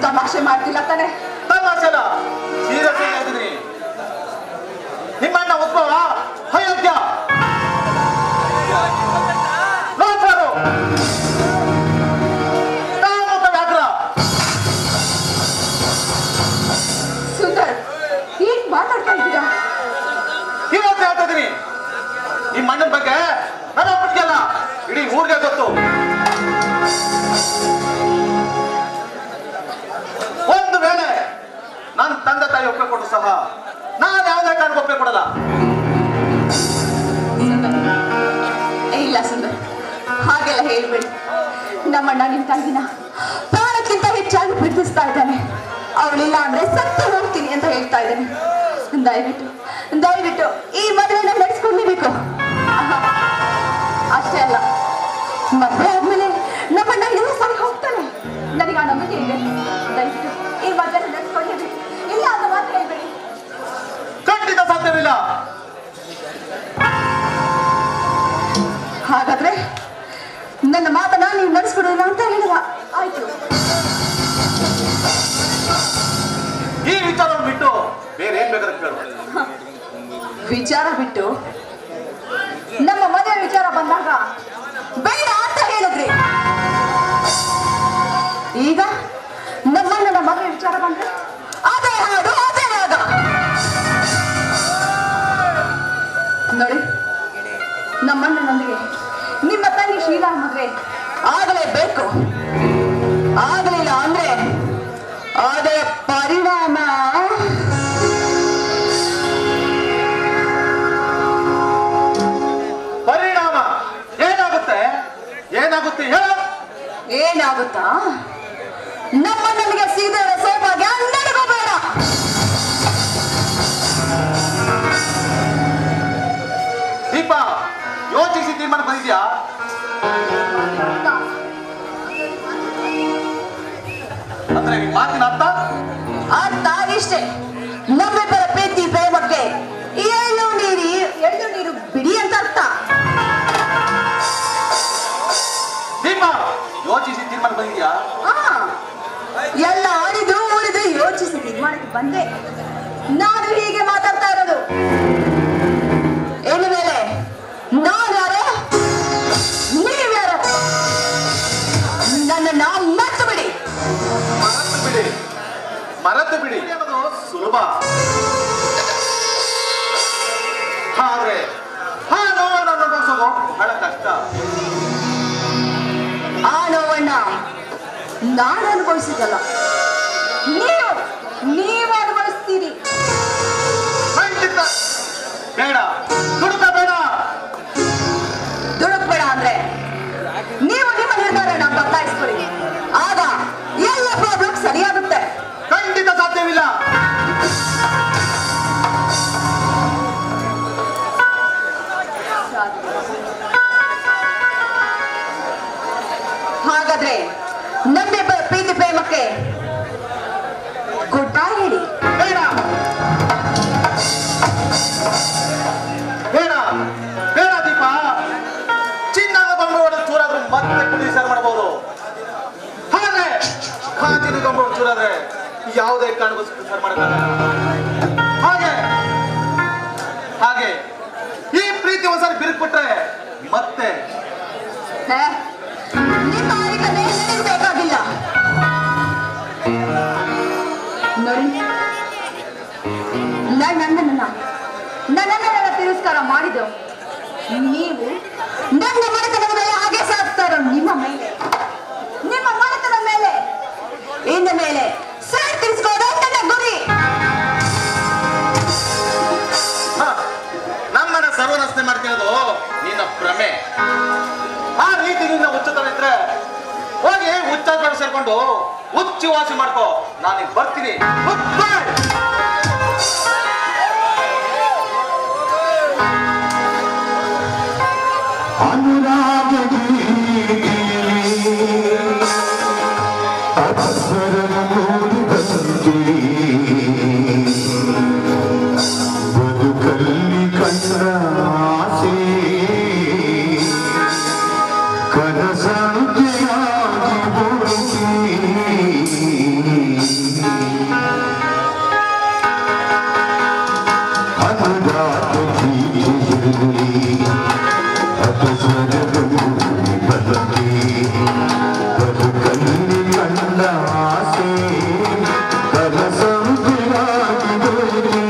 ತಮಾಷೆ ಮಾಡ್ತಿಲ್ಲ ತಾನೆ? ತಮಾಷೆಲ್ಲ, ಸೀರಿಯಸ್ ಆಗಿದ್ದೀನಿ. ನಿಮ್ಮಣ್ಣ ಉದ್ಭವ ಅಯೋಗ್ಯ. ಊರಿಗೆ ಗೊತ್ತು. ಒಂದು ವೇಳೆ ನನ್ನ ತಂದೆ ತಾಯಿ ಒಪ್ಪೆ ಕೊಟ್ಟು ಸಹ ನಾನು ಯಾವುದೇ ಕಾರಣಕ್ಕೆ ಒಪ್ಪೆ ಕೊಡಲ್ಲ. ಇಲ್ಲ ಸುಂದರ್, ಹಾಗೆಲ್ಲ ಹೇಳ್ಬೇಡಿ. ನಮ್ಮಣ್ಣ ನಿಮ್ ತಂಗಿನ ಪ್ರಾಣಕ್ಕಿಂತ ಹೆಚ್ಚಾಗಿ ಪ್ರೀತಿಸ್ತಾ ಇದ್ದಾನೆ. ಅವಳಿಲ್ಲ ಅಂದ್ರೆ ಸತ್ತು ಹೋಗ್ತೀನಿ ಅಂತ ಹೇಳ್ತಾ ಇದ್ದಾನೆ. ದಯವಿಟ್ಟು ದಯವಿಟ್ಟು ಈ ಮದುವೆನ ನಡೆಸ್ಕೊಂಡ್ಬೇಕು. ಅಷ್ಟೇ ಅಲ್ಲ, ಮದುವೆ ಆದ್ಮೇಲೆ ನಮ್ಮಣ್ಣ ಎಲ್ಲ ಸರಿ ಹೋಗ್ತಾನೆ. ನನಗೆ ಆ ನಂಬಿಕೆ ಇದೆ. ದಯವಿಟ್ಟು ಈ ಮದುವೆನ ನಡೆಸ್ಕೊಂಡ್ಬೇಕು. ಇಲ್ಲ ಅಂತ ಮಾತ್ರ ಹೇಳ್ಬೇಡಿ. ಖಂಡಿತ ಸಾಧ್ಯವಿಲ್ಲ. ಹಾಗಾದ್ರೆ ನನ್ನ ಮಾತನ್ನ ನೀವು ನಡೆಸ್ಕೊಡೋಣ ಅಂತ ಹೇಳಿದ. ಆಯ್ತು, ಈ ವಿಚಾರವನ್ನು ಬಿಟ್ಟು ಬೇರೆ ಏನ್ ಬೇಕಾದ್ರೆ ಕೇಳು. ವಿಚಾರ ಬಿಟ್ಟು ನಮ್ಮ ಮದುವೆ ವಿಚಾರ ಬಂದಾಗ ಬೇಡ ಅಂತ ಹೇಳಿದ್ರಿ. ಈಗ ನಮ್ಮಣ್ಣನ ಮದುವೆ ವಿಚಾರ ಬಂದ್ರೆ ಅದೇ ಹಾಡು ಅದೇ ರಾಗ. ನೋಡಿ, ನಮ್ಮಣ್ಣನೊಂದಿಗೆ ನಿಮ್ಮ ತಂಗಿ ಶೀಲಾ ಮದುವೆ ಆಗಲೇಬೇಕು. ಆಗಲಿಲ್ಲ ಅಂದ್ರೆ ಅದರ ಪರಿಣಾಮ ಏನಾಗುತ್ತೆ? ಏನಾಗುತ್ತೆ ಹೇಳು. ಏನಾಗುತ್ತಾ? ನಮ್ಮಣ್ಣನಿಗೆ ಸೀದಾ ಸೋಮಾಗೆ ನನಗೂ ಬೇಡ. ದೀಪ, ಯೋಚಿಸಿ ತೀರ್ಮಾನ ಬಂದಿದ್ಯಾ? ಅಂದ್ರೆ ಈ ಮಾತಿನ ಅರ್ಥ ಇಷ್ಟೇ. ನಮ್ಮಿಬ್ಬರ ಪ್ರೀತಿ ಪ್ರೇಮಕ್ಕೆ ಎಳ್ಳು ನೀರು ಬಿಡಿ ಅಂತ ಅರ್ಥ. ದೀಪ, ಯೋಚಿಸಿ ತೀರ್ಮಾನ ಬಂದಿದ್ಯಾ? ಎಲ್ಲ ಅರಿದು ಉಳಿದು ಯೋಚಿಸಿ ತೀರ್ಮಾನಕ್ಕೆ ಬಂದೆ. ನಾನು ಹೀಗೆ ಮಾತಾಡ್ತಾ ಇರೋದು. ಇನ್ನು ಮೇಲೆ ನಾನು ಯಾರು, ನೀವ್ಯಾರು? ನನ್ನನ್ನು ಮರೆತು ಬಿಡಿ. ಮರೆತು ಬಿಡಿ ಅನ್ನೋದು ಸುಲಭ. ಆದ್ರೆ ಆ ನೋವನ್ನು ಅನುಭವಿಸೋದು ಬಹಳ ಕಷ್ಟ. ಆ ನೋವನ್ನ ನಾನು ಅನುಭವಿಸಿದಲ್ಲ, ನೀವು ಅನುಭವಿಸ್ತೀರಿ. ಖಂಡಿತ ಬೇಡ, ದುಡುಕಬೇಡ. ದುಡುಕ್ಬೇಡ ಅಂದ್ರೆ ನೀವು ನಿಮ್ಮ ನಿರ್ಧಾರನ ಬದಲಾಯಿಸ್ಕೊಳ್ಳಿ. ಆಗ ಎಲ್ಲ ಪ್ರಾಬ್ಲಮ್ ಸರಿಯಾಗುತ್ತೆ. ಖಂಡಿತ ಸಾಧ್ಯವಿಲ್ಲ. ಹಾಗಾದ್ರೆ ನಮ್ಮಿಬ್ಬರ ಪ್ರೀತಿ ಪ್ರೇಮಕ್ಕೆ ಗುಡ್ ಬೈ ಹೇಳಿ. ಬೇಡ ಬೇಡ ಬೇಡ ದೀಪ. ಚಿನ್ನದ ಗೊಂಬೆ ಚೂರಾದ್ರೆ ಮತ್ತೆ ಕುಡಿ ಸರ್ ಮಾಡಬಹುದು. ಹಾಗೆ ಕಾಂತಿನ ಗೊಂಬೆ ಚೂರಾದ್ರೆ ಯಾವುದೇ ಕಾರಣಕ್ಕೂ ಸರ್ ಮಾಡಕ್ಕಾಗಲ್ಲ. ಹಾಗೆ ಹಾಗೆ ಈ ಪ್ರೀತಿ ಒಂದ್ಸರಿ ಬಿರುಕ್ಬಿಟ್ರೆ ಮತ್ತೆ ನಿಮ್ಮ ಆಯ್ಕೆ ಬೇಕಾಗಿಲ್ಲ. ನೋಡಿ, ನನ್ನನ್ನೆಲ್ಲ ತಿರಸ್ಕಾರ ಮಾಡಿದ್ದು ನೀವು ನನ್ನ ಮನೆತನದ ಮೇಲೆ ಹಾಗೆ ಸಾಕ್ತಾರೋ ನಿಮ್ಮ ಮೇಲೆ, ನಿಮ್ಮ ಮನೆತನದ ಮೇಲೆ. ಇನ್ನು ಮೇಲೆ ಸರ್ ತಿರ್ಸ್ಕೋದು ನನ್ನ ಗುರಿ. ನಮ್ಮನ್ನ ಸರ್ವನಾಶನೆ ಮಾಡ್ತಿರೋದು ನಿನ್ನ ಭ್ರಮೆ. ಆ ರೀತಿ ನಿನ್ನ ಹುಚ್ಚುತ್ತರ ಇದ್ರೆ ಹೋಗಿ ಹುಚ್ಚ ಸೇರ್ಕೊಂಡು ಹುಚ್ಚು ವಾಸಿ ಮಾಡ್ಕೋ. ನಾನು ಬರ್ತೀನಿ. ಬದುಕಲ್ಲಿ ಕಂಡ ಆಸೆ ಕನಸಂತೆಯಾಗಿ ಬರುತ್ತಿ ಅನುರಾಗ ಜೀವಿಯಲ್ಲಿ ಅದು ಸ್ವರಗಳು ಬದಲಿ ಬದುಕಲ್ಲಿ ಕಂಡ ಆಸೆ ಕನಸಂತೆಯಾಗಿ ಬರುತ್ತಿ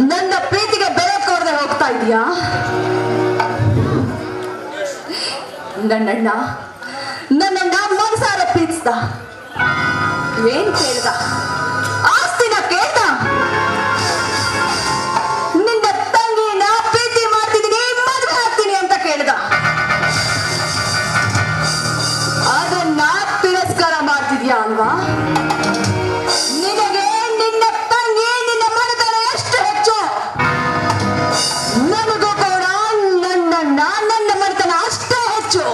ನನ್ನ ಪ್ರೀತಿಗೆ ಬೆಲೆ ಕೊಡದೆ ಹೋಗ್ತಾ ಇದೀಯಾ? ನನ್ನಣ್ಣ ಮನಸಾರೆ ಪ್ರೀತಿಸ್ದ. ಏನ್ ಕೇಳ್ದ? ಆಸ್ತಿನ ಕೇಳ್ದ? ನಿನ್ನ ತಂಗಿನ ಪ್ರೀತಿ ಮಾಡ್ತಿದ್ದೀನಿ, ಮದುವೆ ಆಗ್ತೀನಿ ಅಂತ ಕೇಳ್ದ. ಅದನ್ನ ತಿರಸ್ಕಾರ ಮಾಡ್ತಿದ್ಯಾ ಅಲ್ವಾ? ನಿನಗೆ ನಿನ್ನ ತಂಗಿ ನಿನ್ನ ಮನತನ ಎಷ್ಟು ಹೆಚ್ಚು, ನನಗೂ ಕೂಡ ನನ್ನ ಮನತನ ಅಷ್ಟೇ ಹೆಚ್ಚು.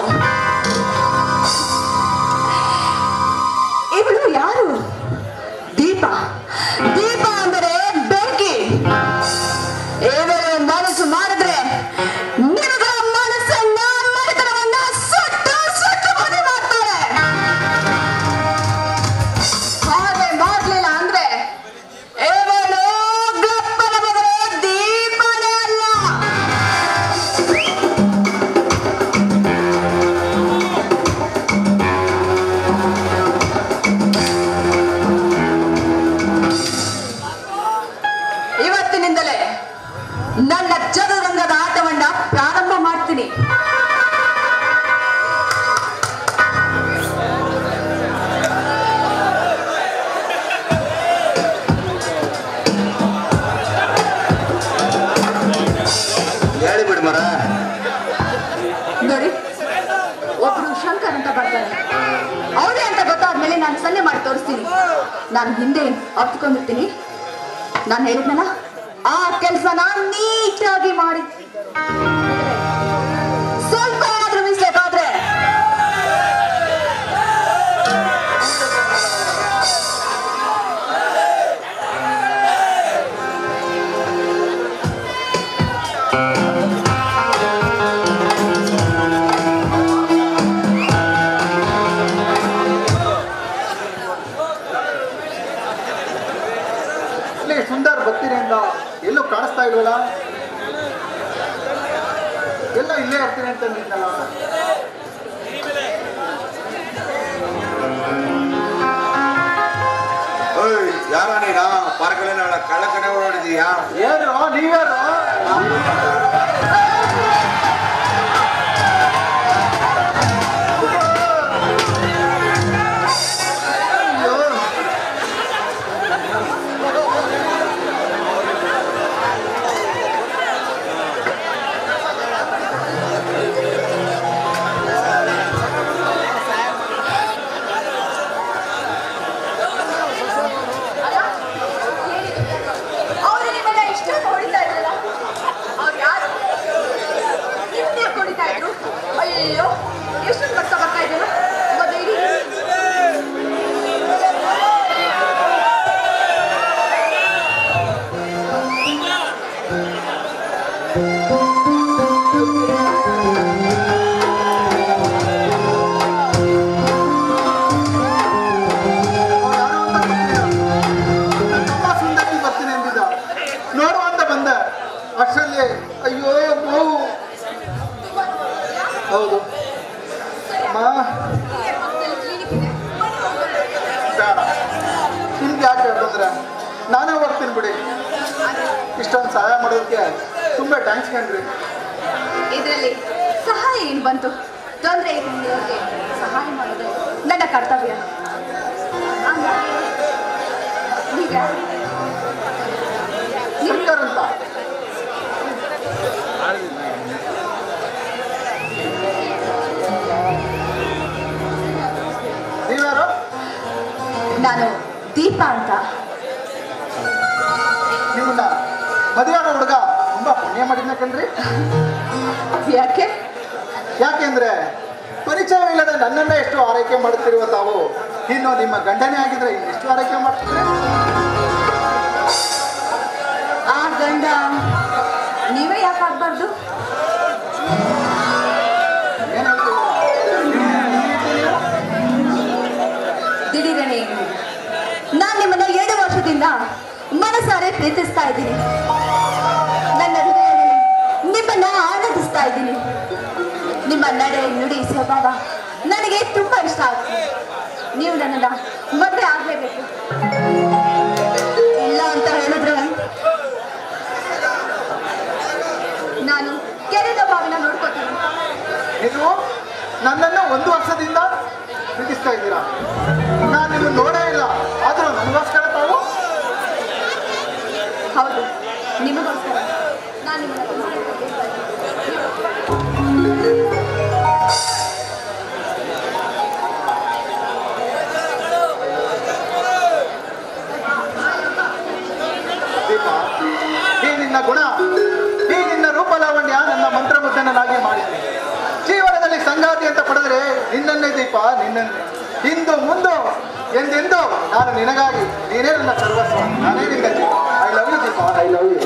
ಇವಳು ಯಾರು? ದೀಪ ಅಂದರೆ ಬೆಂಕಿ. ಇವಳು ಮನಸ್ಸು ಮಾಡಿದ್ರೆ ನಿಮಗಳ ಮನಸ್ಸನ್ನ ಮನೆತನವನ್ನ ಸುಟ್ಟು ಮನೆ ಮಾಡ್ತಾರೆ. ಹಾಗೆ ಮಾಡ್ಲಿಲ್ಲ ಅಂದ್ರೆ ಇವಳು ಗಪ್ಪನ ಮಗಳು ದೀಪನೇ ಅಲ್ಲ. ಇವತ್ತಿನಿಂದಲೇ ನನ್ನ ಚದುರಂಗದ ಆಟವನ್ನ ಪ್ರಾರಂಭ ಮಾಡ್ತೀನಿ. ಹೇಳಿಬಿಡು ಮರ. ನೋಡಿ, ಒಬ್ರು ಶಂಕರ್ ಅಂತ ಬರ್ತಾರೆ. ಅವರೇ ಅಂತ ಗೊತ್ತಾದ್ಮೇಲೆ ನಾನು ಸನ್ನೆ ಮಾಡಿ ತೋರಿಸ್ತೀನಿ. ನಾನು ಹಿಂದೆ ಅರ್ಥಕೊಂಡಿರ್ತೀನಿ. ನಾನು ಹೇಳಿದ್ನಲ್ಲ, ಆ ಕೆಲಸನ ನೀಟಾಗಿ ಮಾಡಿ ಸ್ವಲ್ಪ ಏನಾದ್ರೂ ಮಿಸ್ಟೇಕ್ ಆದ್ರೆ ಸುಂದರ್ ಬರ್ತೀರಿಂದ ಎಲ್ಲೂ ಕಾಣಿಸ್ತಾ ಇಲ್ವಲ್ಲ? ಎಲ್ಲ ಇಲ್ಲೇ ಇರ್ತೀನಿ ಅಂತ ಅಂದಿದ್ನಲ್ಲ. ಯಾರ ನೀನ ಪಾರ್ಕಲ್ಲಿ ಕಳ್ಳ ಕಡೆ ಓಡಾಡಿದೀಯಾ? ಏನು ನೀವ್ಯಾರು? ಹೌದು ಅಮ್ಮ, ನಿಮ್ಗೆ ಯಾಕೆ ಹೇಳ್ತಂದ್ರೆ ನಾನೇ ಹೋಗ್ತೀನಿ ಬಿಡಿ. ಇಷ್ಟೊಂದು ಸಹಾಯ ಮಾಡೋದಕ್ಕೆ ತುಂಬ ಥ್ಯಾಂಕ್ಸ್ ಕಣ್ರಿ. ಇದರಲ್ಲಿ ಸಹಾಯ ಏನು ಬಂತು? ತೊಂದರೆ ಇರೋರಿಗೆ ಸಹಾಯ ಮಾಡೋದು ನನ್ನ ಕರ್ತವ್ಯ. ಶಂಕರ್ ಅಂತ ನೀವ್ಯಾರು? ನಾನು ದೀಪ ಅಂತ. ನಿಮ್ಮನ್ನ ಮದುವೆಯಾದ ಹುಡುಗ ತುಂಬಾ ಪುಣ್ಯ ಮಾಡಿದ್ನ ಕಣ್ರಿ. ಯಾಕೆ? ಯಾಕೆಂದ್ರೆ ಪರಿಚಯವಿಲ್ಲದ ನನ್ನನ್ನೇ ಎಷ್ಟು ಆರೈಕೆ ಮಾಡುತ್ತಿರುವ ತಾವು ಇನ್ನು ನಿಮ್ಮ ಗಂಡನೇ ಆಗಿದ್ರೆ ಇನ್ನೆಷ್ಟು ಆರೈಕೆ ಮಾಡ್ತಿದ್ರೆ? ಆ ಗಂಡ ನೀವೇ ಯಾಕೆ ಆಗ್ಬಾರ್ದು? ದಿಢೀರನೆ ನಾನು ನಿಮ್ಮನ್ನ 7 ವರ್ಷದಿಂದ ಮನಸಾರೆ ಪ್ರೀತಿಸ್ತಾ ಇದ್ದೀನಿ. ನನ್ನ ಹೃದಯದಲ್ಲಿ ನಿಮ್ಮನ್ನ ಆನಂದಿಸ್ತಾ ಇದ್ದೀನಿ. ನಿಮ್ಮ ನಡೆ ನುಡಿ ಸ್ವಭಾವ ನನಗೆ ತುಂಬಾ ಇಷ್ಟ ಆಗ್ತದೆ. ನೀವು ನನ್ನನ್ನ ಮದುವೆ ಆಗ್ಲೇಬೇಕು. ಇಲ್ಲ ಅಂತ ಹೇಳಿದ್ರೆ ನನ್ನನ್ನು 1 ವರ್ಷದಿಂದ ಪ್ರೀತಿಸ್ತಾ ಇದ್ದೀರಾ. ನಾನು ನಿಮ್ಮನ್ನು ನೋಡೇ ಇಲ್ಲ, ಆದರೂ ನನಗೋಸ್ಕರ ತಾವು. ಹೌದು, ನಿಮಗೋಸ್ಕರ ನಾನು ನಿಮ್ಮನ್ನ ದೀಪ, ಈ ನಿನ್ನ ಗುಣ, ಈ ನಿನ್ನ ರೂಪಲಾವಣ್ಯ ನನ್ನ ಮಂತ್ರಮುಗ್ಧನಾಗಿ ಮಾಡಿದೆ. ಜೀವನದಲ್ಲಿ ಸಂಗಾತಿ ಅಂತ ಪಡೆದ್ರೆ ನಿನ್ನನ್ನೇ ದೀಪ, ನಿನ್ನನ್ನೇ. ಇಂದು ಮುಂದು ಎಂದೆಂದು ನಾನು ನಿನಗಾಗಿ, ನೀನೇ ನನ್ನ ಸರ್ವಸ್ವ, ನಾನೇ ನಿನ್ನ ಜೀವ. I love you Deepa, I love you.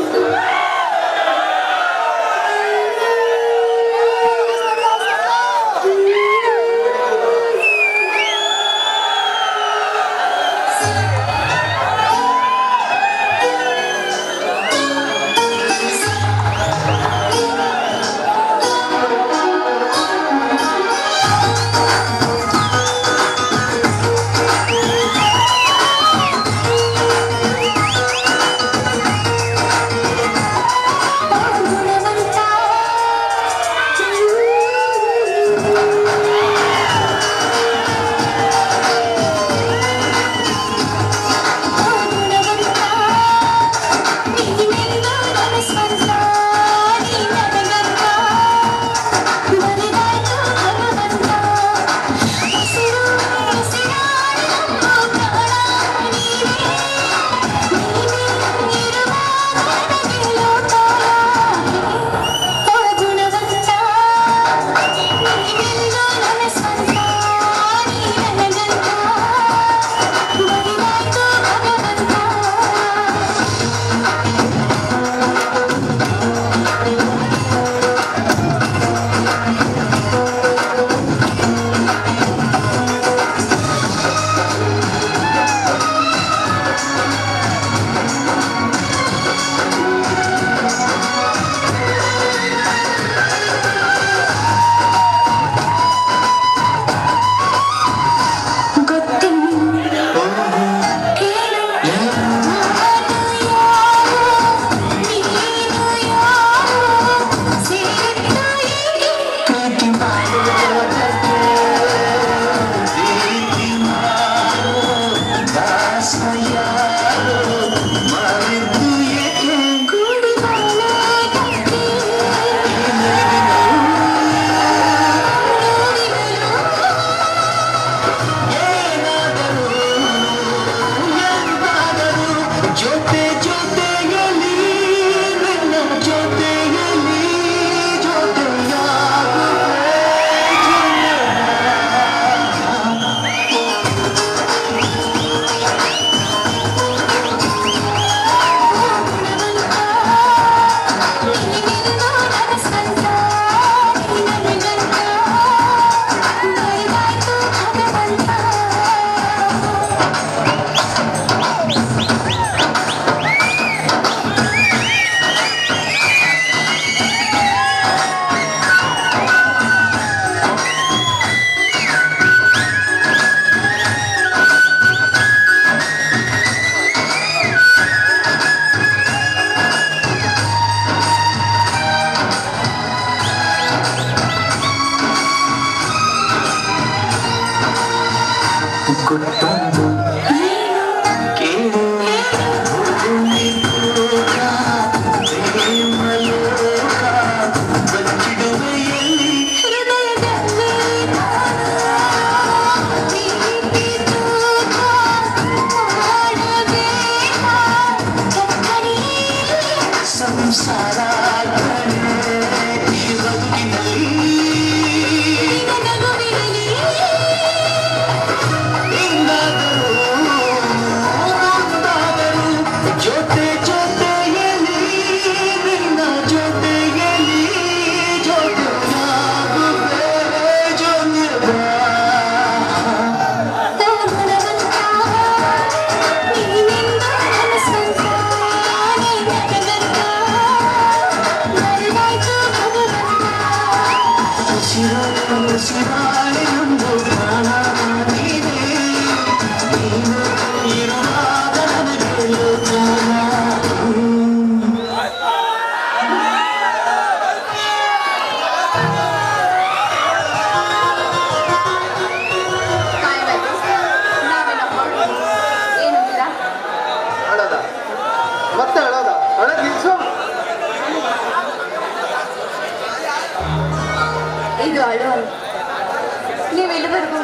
ನೀವು ಇಲ್ಲಿವರೆಗೂ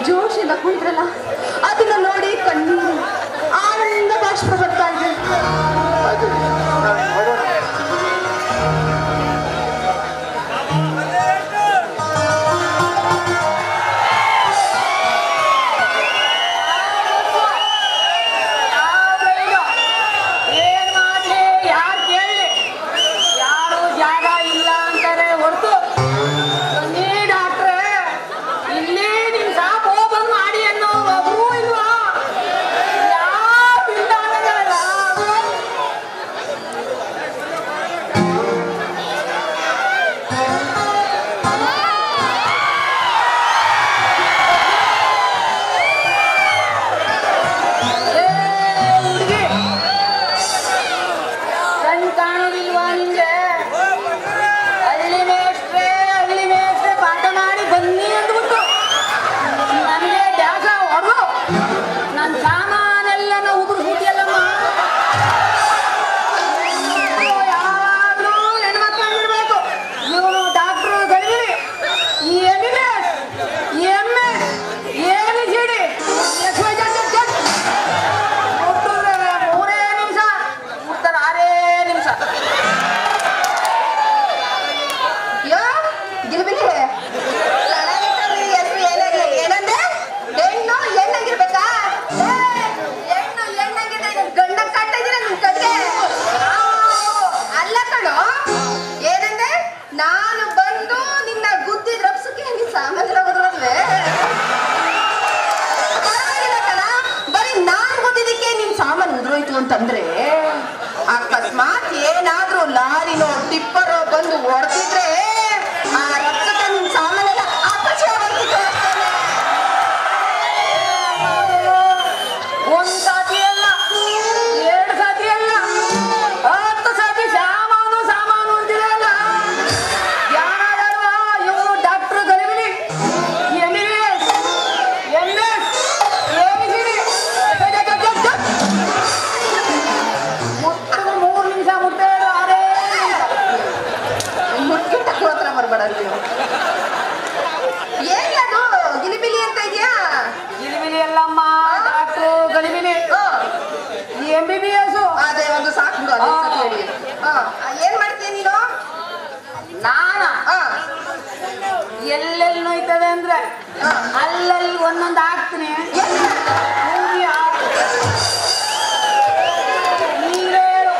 ಜೋಶಿಂದ ಕುಂತ್ರಲ್ಲ, ಅದನ್ನ ನೋಡಿ ಕಣ್ಣೀರು ಆನಂದ ಬಾಷ್ಪ ಬರ್ತಾ ಇದೆ. ಅಂತಂದ್ರೆ ಅಕಸ್ಮಾತ್ ಏನಾದ್ರೂ ಲಾರಿನೋ ಟಿಪ್ಪರೋ ಬಂದು ಹೊಡೆದಿದ್ರೆ ಆ ರಕ್ತದ ನಿಮ್ ಸಾಮಾನೆಲ್ಲ ಅಪಚಯ ಬರ್ತಿತ್ತು. ಒಂದ್ ಸಾತಿ ಅಲ್ಲ, ಎರಡು ಸಾತಿ ಅಲ್ಲ, 10 ಸಾತಿ ಸಾಮಾನು ಅಂತಿರಲ್ಲ. ಯಾರಾದಲ್ವಾ ಇವರು ಡಾಕ್ಟರ್ ಗಲಿಬಿಲಿ MBBS MS ABCD ಏನದು ಗಿಲಿಬಿಲಿ ಅಂತ ಇದೆಯಾ? ಗಿಲಿಬಿಲಿ ಅಲ್ಲಮ್ಮ, ಡಾಕ್ಟ್ರು ಗಲಿಬಿಲಿ. MBBS ಅದೇ ಒಂದು ಸಾಕು. ಏನ್ ಮಾಡ್ತೀಯ ನೀನು? ನಾನ ಎಲ್ಲೆಲ್ಲಿ ನೋಯ್ತದೆ ಅಂದ್ರೆ ಅಲ್ಲಲ್ಲಿ ಒಂದೊಂದು ಹಾಕ್ತೀನಿ. ನೀರೇ ಹೇಳು,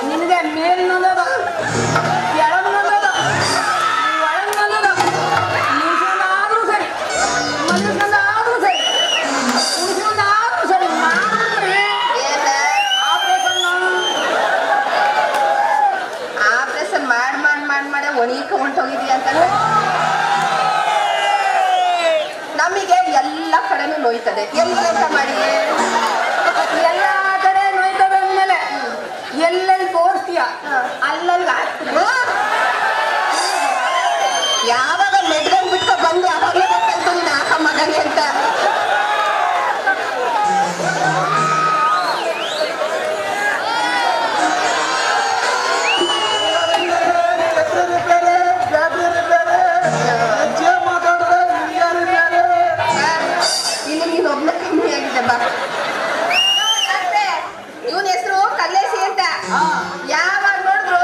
ನಿನಗೆ ಮೇಲ್ ನೋದೋದು, ಕೆಳಗ್ ನೋದೋದು, ಒಳಗ್ ನೋದೋದು, ನಿಲ್ಸೊಂದಾದ್ರೂ ಸರಿ, ಮಲಗಿಸ್ಕೊಂಡಾದ್ರೂ ಸರಿ, ಕುಡಿಸ್ಕೊಂಡಾದ್ರೂ ಸರಿ ಮಾಡ್ಬಿಡ್ತೀನಿ. ಆಪರೇಷನ್ ಮಾಡೇ ಒಣೀಕ ಹೊಂಟೋಗಿದೀಯ ಅಂತ. ನಮಗೆ ಎಲ್ಲ ಕಡೆನೂ ನೋಯ್ತದೆ. ಎಲ್ಲ ಮಾಡಿ ಎಲ್ಲ ಕಡೆ ನೋಯ್ತದೆ ಅಂದ್ಮೇಲೆ ಎಲ್ಲೆಲ್ಲಿ ತೋರಿಸ್ತೀಯ ಅಲ್ಲಲ್ಲಿ ಹಾಕ್ತೀನಿ. ಯಾವಾಗ ಮೆಡ್ಗನ್ ಬಿಟ್ಟು ಬಂದು ಅವಾಗಲೇ ಗೊತ್ತಾಯ್ತು ನೀನು ಹಾಕ ಮಗನೇ ಅಂತ. ಇಲ್ಲಿ ನೀನು ಒಬ್ಬನೇ ಕಮ್ಮಿ ಆಗಿದೆ ಬಾ. ಇವನ ಹೆಸರು ಕಲ್ಲೇಶಿ ಅಂತ. ಯಾವಾಗ ನೋಡಿದ್ರು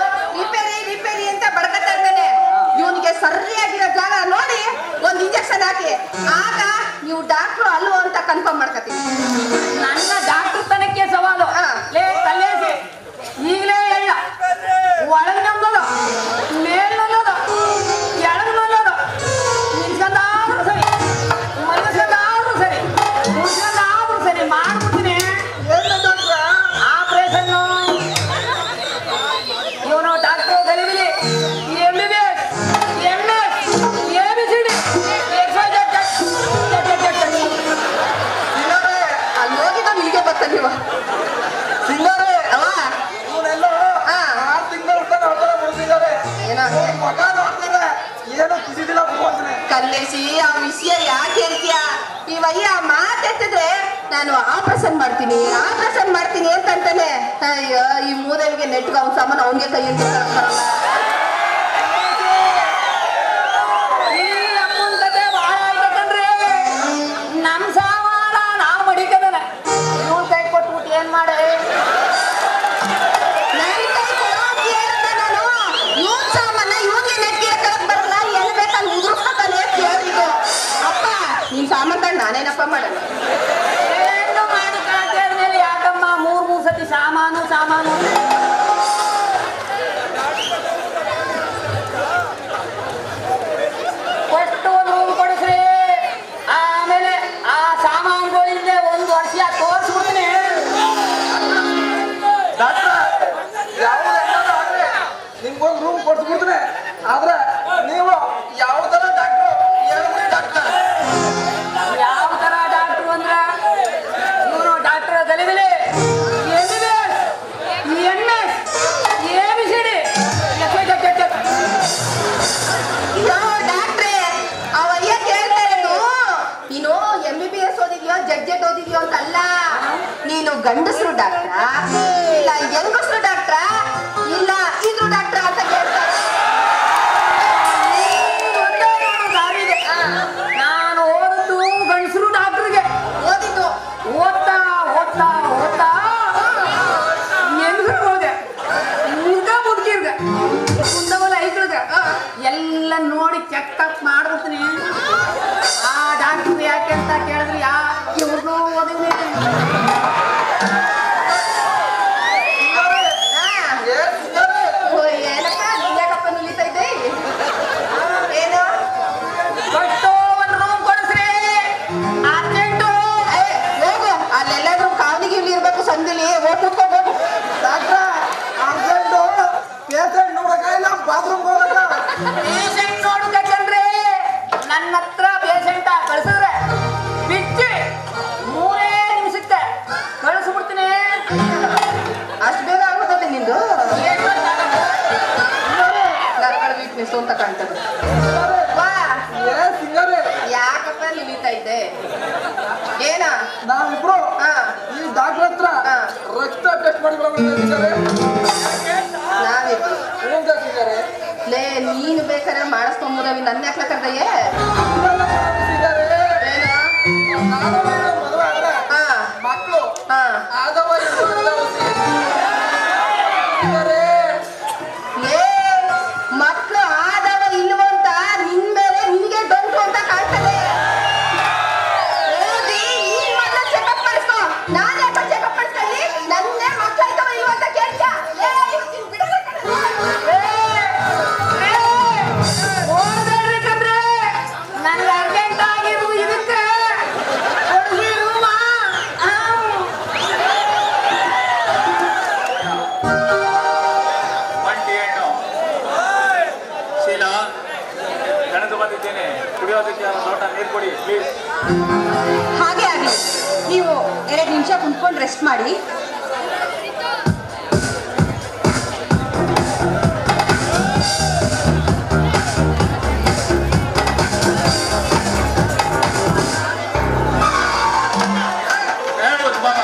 ರಿಪೇರಿ ಅಂತ ಬಡ್ಕತ್ತಾ ಇದ್ದಾನೆ. ಇವನಿಗೆ ಸರಿಯಾಗಿರೋ ಜಾಗ ನೋಡಿ ಒಂದು ಇಂಜೆಕ್ಷನ್ ಹಾಕಿ, ಆಗ ನೀವು ಡಾಕ್ಟ್ರು ಅಲ್ವೋ ಅಂತ ಕನ್ಫರ್ಮ್ ಮಾಡ್ಕತ್ತೀನಿ. ನನ್ನ ಡಾಕ್ಟರ್ ತನಕ್ಕೆ ಸವಾಲು. ಲೇ ಕಲ್ಲೇಶಿ, ಈಗಲೇ ಎಲ್ಲ ಒಳಗೆ ನಂಬೋದು, ಮೇಲ್ ನಂಬೋದು, ಕೆಳಗೆ ನಂಬೋದು, ನಿಲ್ಸ್ಕೊಂಡಾದ್ರೂ ಸರಿ, ಮಲಗಿಸ್ಕೊಂಡಾದ್ರೂ ಸರಿ, ಕುಡ್ಸ್ಕೊಂಡಾದ್ರೂ ಸರಿ ಮಾಡ್ಬಿಡ್ತೀನಿ. ಆಪರೇಷನ್ ಇವನು ಡಾಕ್ಟರ್ ಗಲಿಬಿಲಿ MBBS MS ABCD ಅಲ್ಲಿ ಹೋಗಿ ನಾನು ಇಲ್ಲಿಗೆ ಬರ್ತಾನೆ. ನೀವು ಸಿಂಗಾರೆ ಅವ ಇವನೆಲ್ಲ 6 ತಿಂಗಳು ಏನೋ ಕುಸಿದಿಲ್ಲ ಕಲ್ಲೇಶಿ. ಆ ವಿಷಯ ಯಾಕೆ ಹೇಳ್ತೀಯ? ಇವಯ್ಯ ಮಾತೆತ್ತಿದ್ರೆ ನಾನು ಆಪರೇಷನ್ ಮಾಡ್ತೀನಿ ಅಂತಂತಾನೆ. ಅಯ್ಯೋ, ಈ ಮೂದಲಿಗೆ ನೆಟ್ಗೆ ಅವ್ನ ಸಾಮಾನು ಅವನಿಗೆ ಕೈಯಿಂದ ಈ ಅಮ್ಮನ ಕತೆ ಬಹಳ ಆಯ್ತಕ್ಕ. ಗಂಡಸರು ಡಾಕ್ಟ್ರಾ ಇಲ್ಲ ಹೆಂಗಸರು ಡಾಕ್ಟ್ರಾ ಇಲ್ಲ ಇದ್ರು ಡಾಕ್ಟ್ರಾ ಅಂತ ಕೇಳ್ತಾರೆ. ನಾನು ಓದಿದ್ದು ಗಂಡಸರು ಡಾಕ್ಟ್ರಿಗೆ ಓದಿದ್ದು ಓದ್ತಾ ಓದ್ತಾ ಓದ್ತಾ ಹೆಂಗಸ್ರಿಗೆ ಹೋದೆ ಮುದುಕಿರ್ಗೆ ಮುಂದವಲ್ಲ ಐಕ್ಳಿಗೆ ಎಲ್ಲ ನೋಡಿ ಚೆಕಪ್ ಮಾಡ್ಬಿಡ್ತೀನಿ. ಆ ಡಾಕ್ಟರ್ ಯಾಕೆ ಅಂತ ಕೇಳಿದ್ರೆ ಇವ್ರನ್ನೂ ಓದಿದ್ವಿ. ಏನಕ್ಕ ಯಾಕಪ್ಪ ನಿಲ್ಲಿತಾ ಇದ್ದೆ ಏನು ಕೊಟ್ಟು ಒಂದು ರೂಮ್ ಕೊಡಿಸ್ರಿ ಅರ್ಜೆಂಟು. ಹೋಗು ಅಲ್ಲೆಲ್ಲಾದ್ರೂ ಕಾವಲಿಗೆ ಇಲ್ಲಿ ಇರ್ಬೇಕು ಸಂದಿಲಿ ಹೋಗಿ ಕೂತ್ಕೊಂಡು ಹೋಗು. ಡಾಕ್ಟ್ರ ಅರ್ಜೆಂಟು ಪೇಷಂಟ್ ನೋಡಕ ಇಲ್ಲ ಬಾತ್ರೂಮ್ ಹೋಗಕ. ಪೇಷಂಟ್ ನೋಡ್ಬೇಕಂದ್ರೆ ನನ್ನ ಹತ್ರ ಪೇಷಂಟ ಕಳ್ಸಿದ್ರೆ ಬಿಚ್ಚಿ 3 ನಿಮಿಷಕ್ಕೆ ಕಳಿಸ್ಬಿಡ್ತೀನಿ. ಅಷ್ಟು ಬೇಗ ಆಗುತ್ತದೆ ನಿಂದು ನರ್ಕಳ ವೀಕ್ನೆಸ್ ಅಂತ ಕಾಣ್ತದೆ. ವಾ ಸಿಂಗರೇ ಯಾಕಪ್ಪ ನಿಲ್ಲಿತಾ ಇದ್ದೆ ಏನ ನಾವಿಬ್ರು ಹಾ ಈ ಡಾಕ್ಟರ್ ಹತ್ರ ಹಾ. ರಕ್ತ ಟೆಸ್ಟ್ ಮಾಡಿದ್ರೆ ನಾವಿಬ್ರು ಸಿಂಗರೇ ಲೇ ನೀನು ಬೇಕಾದ್ರೆ ಮಾಡಿಸ್ಕೊಂಬೋದವಿ ನನ್ನ ಯಾಕೆ ಕರ್ದಯ್ಯೇ ಏನು ಮದುವೆ ಆದ್ರೆ ಹಾ ಮಕ್ಕಳು ಹಾ ಆದವ ಲೇ ಮಕ್ಕಳು ಆದವ ಇಲ್ವ ಅಂತ ನಿನ್ ಮೇಲೆ ನಿನ್ಗೆ ಡೌಟು ಅಂತ ಕಾಣ್ತದೆ. ಓದಿ ನೀನ್ ಮೊದ್ಲು ಚೆಕಪ್ ಮಾಡಿಸ್ಕೊ. ನಾನ್ ಯಾಕೆ ಚೆಕಪ್ ಮಾಡಿಸ್ಕೊಳ್ಳಿ? ನನ್ನೇ ಮಕ್ಕಳು ಆಯ್ತವ ಇಲ್ವ ಅಂತ ಕೇಳ್ತ್ಯಾ? ಲೇ ಇವತ್ತಿನ ಬಿಡಲ್ಲ ಕಣೆ. ಓಡ್ಬೇಡ್ರಿ ಕಣ್ರೆ, ನನ್ಗೆ ಅರ್ಜೆಂಟ್ ಆಗಿರು ಇದಕ್ಕೆ ಕೊಡ್ಸಿ ರೂಮ. ಮಂಟಿ ಹಣ್ಣು ಶೀಲಾ ಕಣದು ಬಂದಿದ್ದೇನೆ, ಕುಡಿಯೋದಕ್ಕೆ ಒಂದು ಲೋಟ ನೀರು ಕೊಡಿ ಪ್ಲೀಸ್. ಹಾಗೆ ಆಗಲಿ. ನೀವು 2 ನಿಮಿಷ ಕುಂತ್ಕೊಂಡು ರೆಸ್ಟ್ ಮಾಡಿ. ಹೇಳ್ಬೋದು ಬಾಬಾ.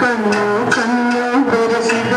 ಕಣ್ಣು ಕಣ್ಣು ಬೆರೆಸಿದ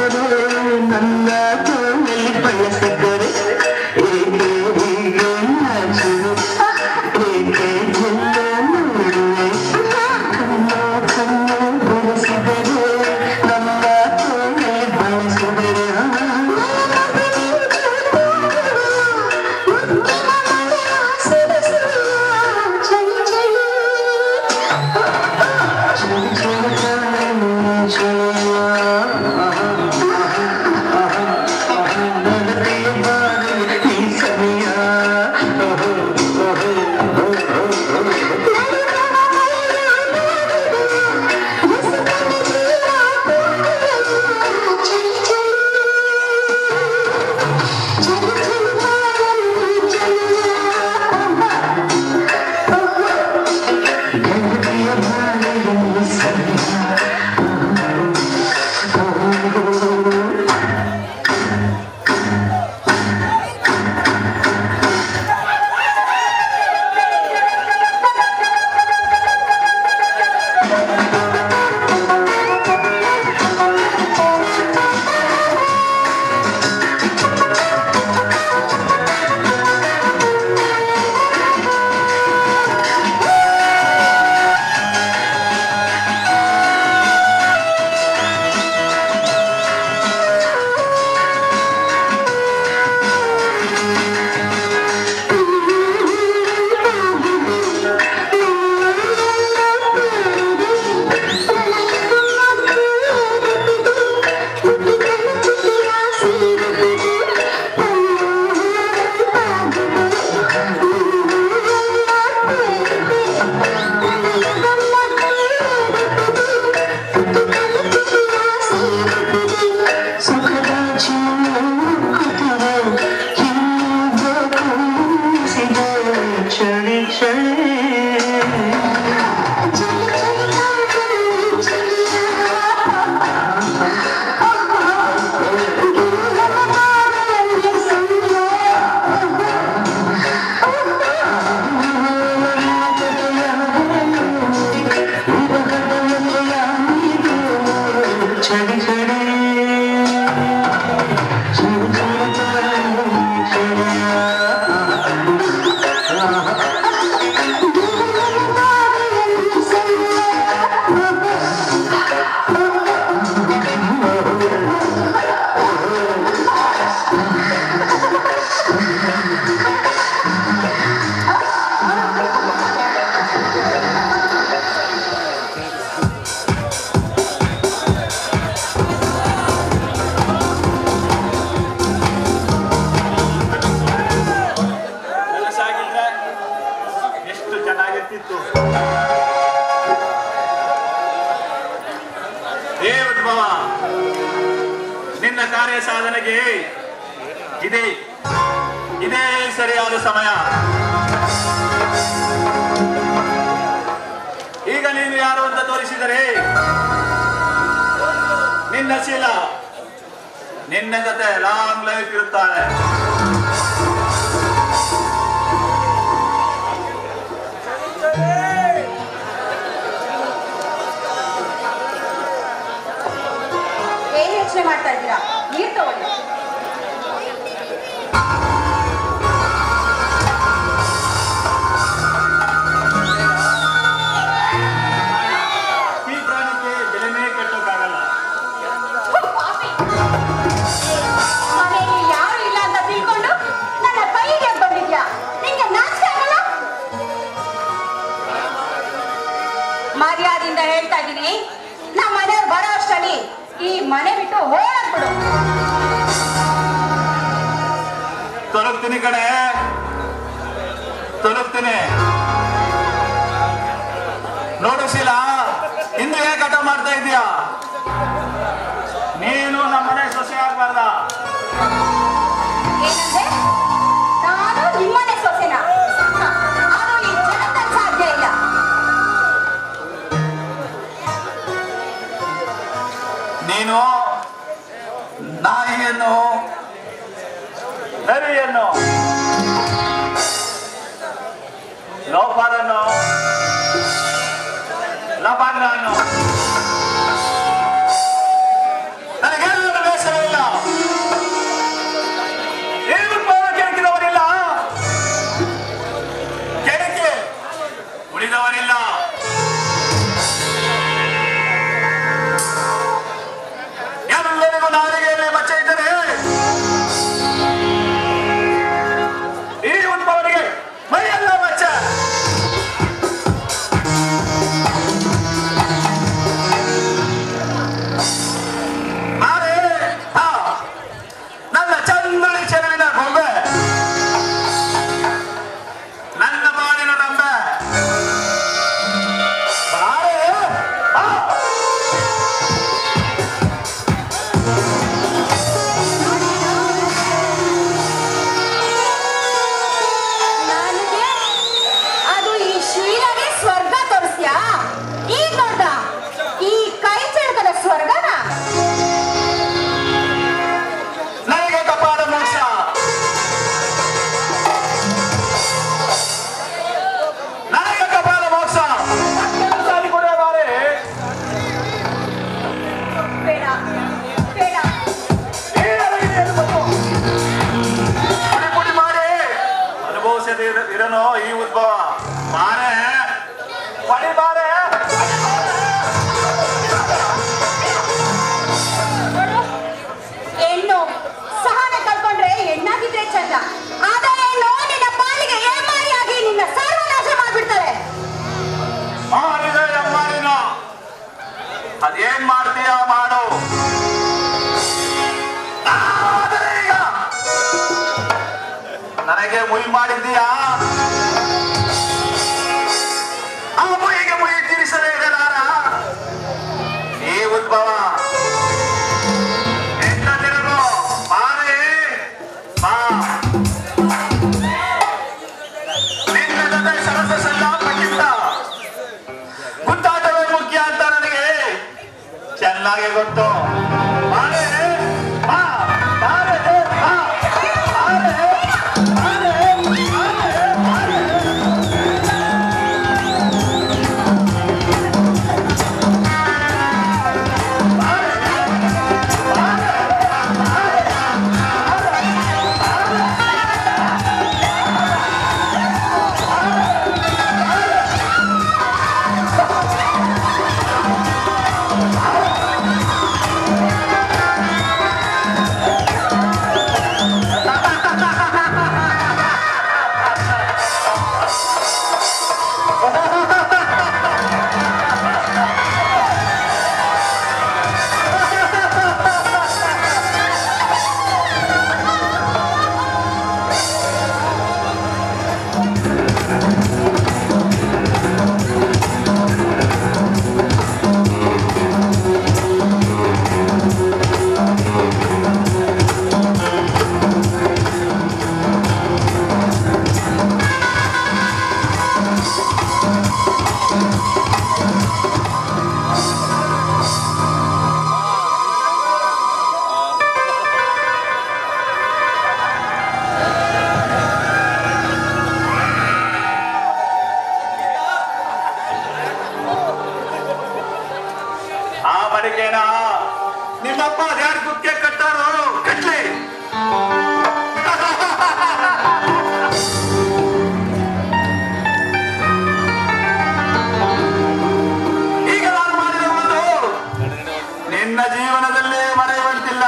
ನಿನ್ನ ಕಾರ್ಯ ಸಾಧನೆಗೆ ಇದೇ ಸರಿಯಾದ ಸಮಯ. ಈಗ ನೀನು ಯಾರು ಅಂತ ತೋರಿಸಿದರೆ ನಿನ್ನ ಶೀಲ ನಿನ್ನ ಜೊತೆ ಲಾಂಗ್ ಲೈಫ್ ಇರುತ್ತಾನೆ. ಏನ್ ಯೋಚನೆ ಮಾಡ್ತಾ ಇದ್ದೀರಾ? ನೀರ್ ತಗೊಳ್ಳಿ. ಈ ಪ್ರಾಣಕ್ಕೆ ಬೆಲೆನೇ ಕಟ್ಟೋಕ್ಕಾಗಲ್ಲ. ಮನೆಯಲ್ಲಿ ಯಾರು ಇಲ್ಲ ಅಂತ ತಿಳ್ಕೊಂಡು ನನ್ನ ಕೈಗೆ ಬಂದಿದ್ಯಾ? ನಿಂಗೆ ನಾಚಿಕೆ ಆಗಲ್ಲ? ಮರ್ಯಾದೆಯಿಂದ ಹೇಳ್ತಾ ಇದ್ದೀನಿ, ನಮ್ಮ ಮನೆಯವ್ರು ಬರೋ ಅಷ್ಟರಲ್ಲಿ ಈ ಮನೆ ಬಿಟ್ಟು ಹೋಗ್ಬಿಡು. ತೊಲಗ್ತೀನಿ ಕಣೆ, ತೊಲಗ್ತೀನಿ. ನೋಡು ಶೀಲಾ, ಇಂದು ಯಾಕೆ ಆಟ ಮಾಡ್ತಾ ಇದೀಯಾ? ನೀನು ನಮ್ಮ ಮನೆ ಸೊಸೆ ಆಗ್ಬಾರ್ದ. ಏನಂದ್ರೆ ನಾನು ನಿಮ್ಮನೆ ಸೊಸೆನ? ಅದು ಈ ಜಗತ್ತಲ್ಲಿ ಸಾಧ್ಯ ಇಲ್ಲ. ನೀನು ನಾಯಿಯನ್ನು, ನರಿಯನ್ನು, ಲೋಫರನ್ನು, ಲಬಾಂಗನ್ನು ನನಗೆಲ್ಲ ಬೇಸರವಿಲ್ಲ. ಏನು ಕೆಣಕಿದವರಿಲ್ಲ, ಕೆಣಕಿ ಉಳಿದವರಿಲ್ಲ. ಎಲ್ಲರಿಗೂ ನಾಲಿಗೆಯಲ್ಲಿ ಮಚ್ಚೆ ಇದ್ದರೆ ಈ ಉದ್ಭವನಿಗೆ ಮೈಯೆಲ್ಲ ಮಚ್ಚೆ. ಈಗ ನೋಡ್ದ ಈ ಕೈ ಚಳಕದ ಸ್ವರ್ಗನ ನನಗೆ ಕಪಾಲ ಮೋಕ್ಷ. ನನಗೆ ಕಪಾಲ ಮೋಕ್ಷ. ಕೊಡಬಾರೆ. ಬೇಡ ಬೇಡ ಪುಡಿ ಮಾಡಿ ಅನುಭವಿಸದೆ ಇರನೋ ಈ ಉದ್ಭವ. ಬಾರೆ ಪಡಿ ಬಾರೆ. ಹೆಣ್ಣು ಸಹನ ಕಳ್ಕೊಂಡ್ರೆ ಹೆಣ್ಣಾಗಿದ್ರೆ ಚಂದ, ಆದರೆ ಹೆಣ್ಣು ನಿನ್ನ ಪಾಲಿಗೆ ಏಮಾರಿಯಾಗಿ ನಿನ್ನ ಸರ್ವನಾಶ ಮಾಡ್ಬಿಡ್ತಾರೆ. ಮಾಡಿದೆ ಅಮ್ಮ ನೀನು. ಅದೇನ್ ಮಾಡ್ತೀಯ ಮಾಡು. ಆದರೆ ಈಗ ನನಗೆ ಮುಯಿ ಮಾಡಿದ್ದೀಯಾ? ಆ ಮುಯಿಗೆ ಮುಯಿ ತೀರಿಸಲೇ ಇರಲಾರ ಈ ಉದ್ಭವ. ಎಂಟದಿರಲು ಬಾರೆ ಬಾ. ನಿನ್ನ ಜೊತೆ ಸರಸ ಸಲ್ಲಾಪಕ್ಕಿಂತ ಗುದ್ದಾಟವೇ ಮುಖ್ಯ ಅಂತ ನನಗೆ ಚೆನ್ನಾಗಿ ಗೊತ್ತು. ಬಾರೆ ಬಾ. ಬಾರೆ ಬಾ. ಬಾರೆ ಬಾರೆ ಬಾರೆ. ಆ ಮಡಿಕೇನ ನಿಮ್ಮಪ್ಪ ಅದ್ಯಾರು ಕುಕ್ಕೆ ಕಟ್ಟಾರೋ ಕಟ್ಲಿ. ಈಗ ನಾನು ಮಾಡಿರುವುದು ನಿನ್ನ ಜೀವನದಲ್ಲೇ ಮರೆಯುವಂತಿಲ್ಲ.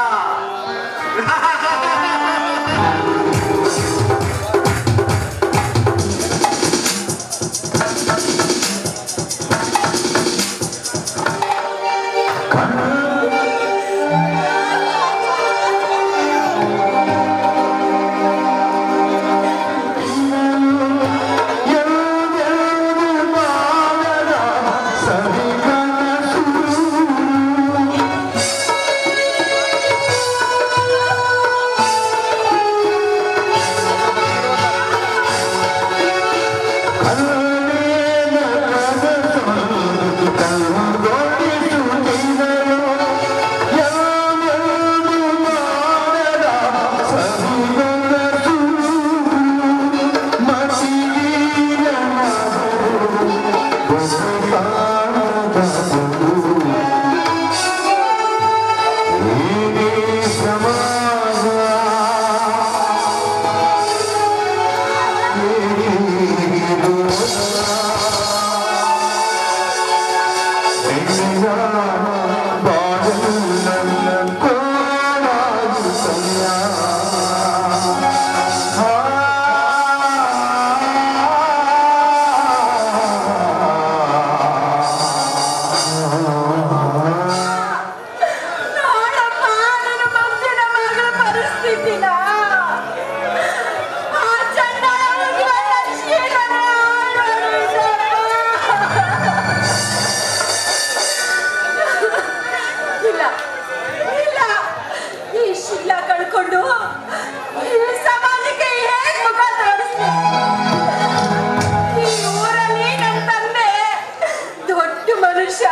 ಮನುಷ್ಯ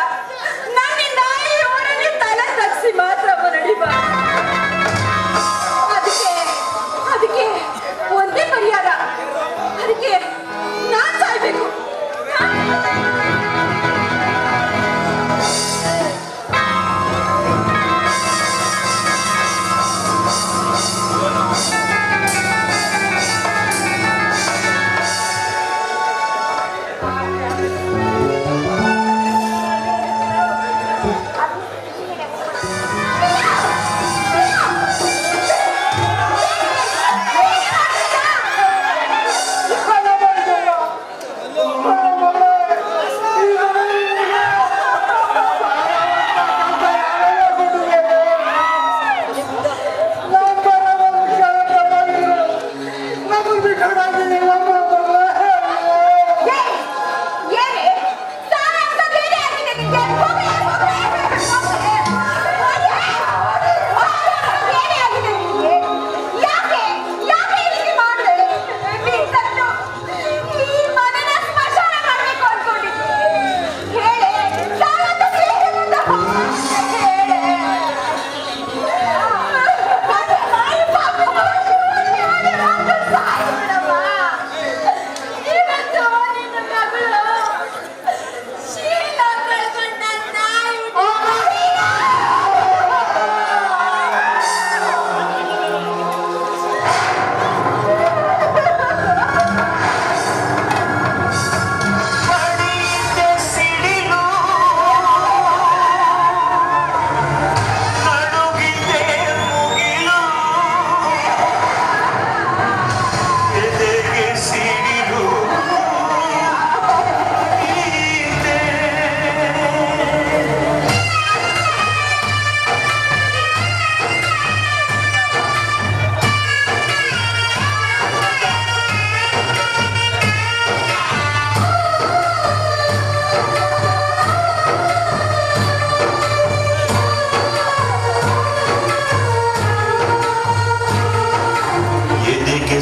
ನನ್ನಿಂದ ಈ ಊರಲ್ಲಿ ತಲೆ ತಗ್ಸಿ ಮಾತ್ರ ನಡಿಬಾರ್ದು. ಅದಕ್ಕೆ ಒಂದೇ ಪರಿಹಾರ, ಅದಕ್ಕೆ ನಾನ್ ಸಾಯ್ಬೇಕು.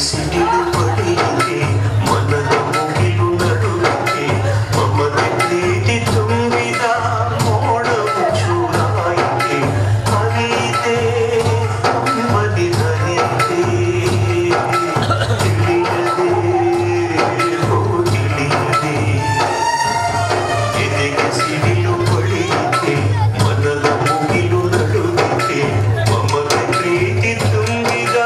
ಸಿಡಿಲು ಪಡೆಯಿದೆ ಮನದ ಮುಗಿಲು ನಡುವಿದೆ ಮಮತೆ ಪ್ರೀತಿ ತುಂಬಿದ ಮೋಡವು ಚೂರಾಯಿತೆ ಹರಿಯಿದೆ ಅಂಬಲಿ ಹರಿಯಿದೆ ತಿಳಿಯದೆ ತಿಳಿಯದೆ ಎದೆಗೆ ಸಿಡಿಲು ಪಡೆಯಿದೆ ಮನದ ಮುಗಿಲು ನಡುವಿದೆ ಮಮತೆ ಪ್ರೀತಿ ತುಂಬಿದ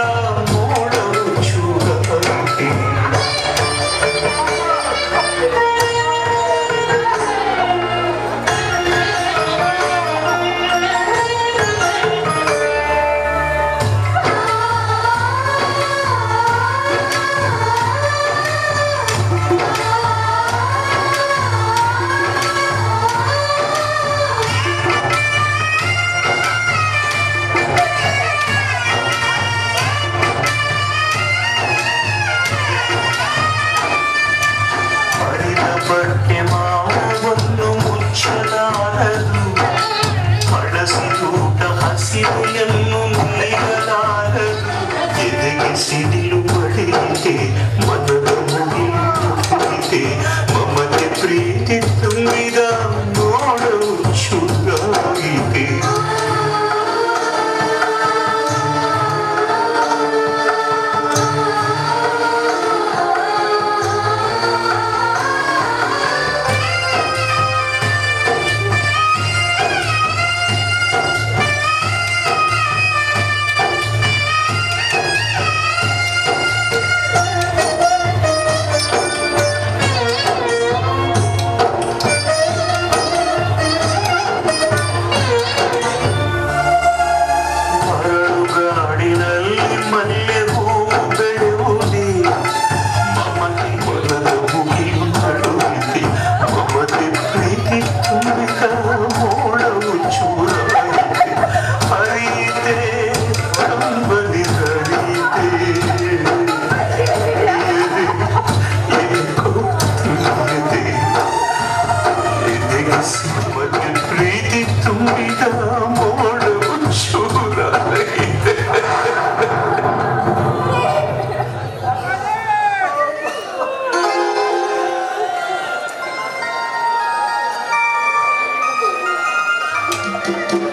ಬಟ್ಟೆ ಮಾವನ್ನು ಮುಚ್ಚಲಾರದು ಬಳಸಿದೂಟ ಹಸಿವೆಯನ್ನು ನೀಡಲಾರದು ಎದೆಗೆ ಸಿಡಿಲು ಪಡೆಯಿದೆ ಮನದ ಮುಗಿಲು ತುಂಬಿದೆ ಮಮತೆ ಪ್ರೀತಿ ತುಂಬಿದ ನೋಡವು ಚುರುಗಾಗಿದೆ ಪ್ರೀತಿ ತುಂಬಿದ ಮೋಡವು ಚೂರಾಗಿದೆ Yeah.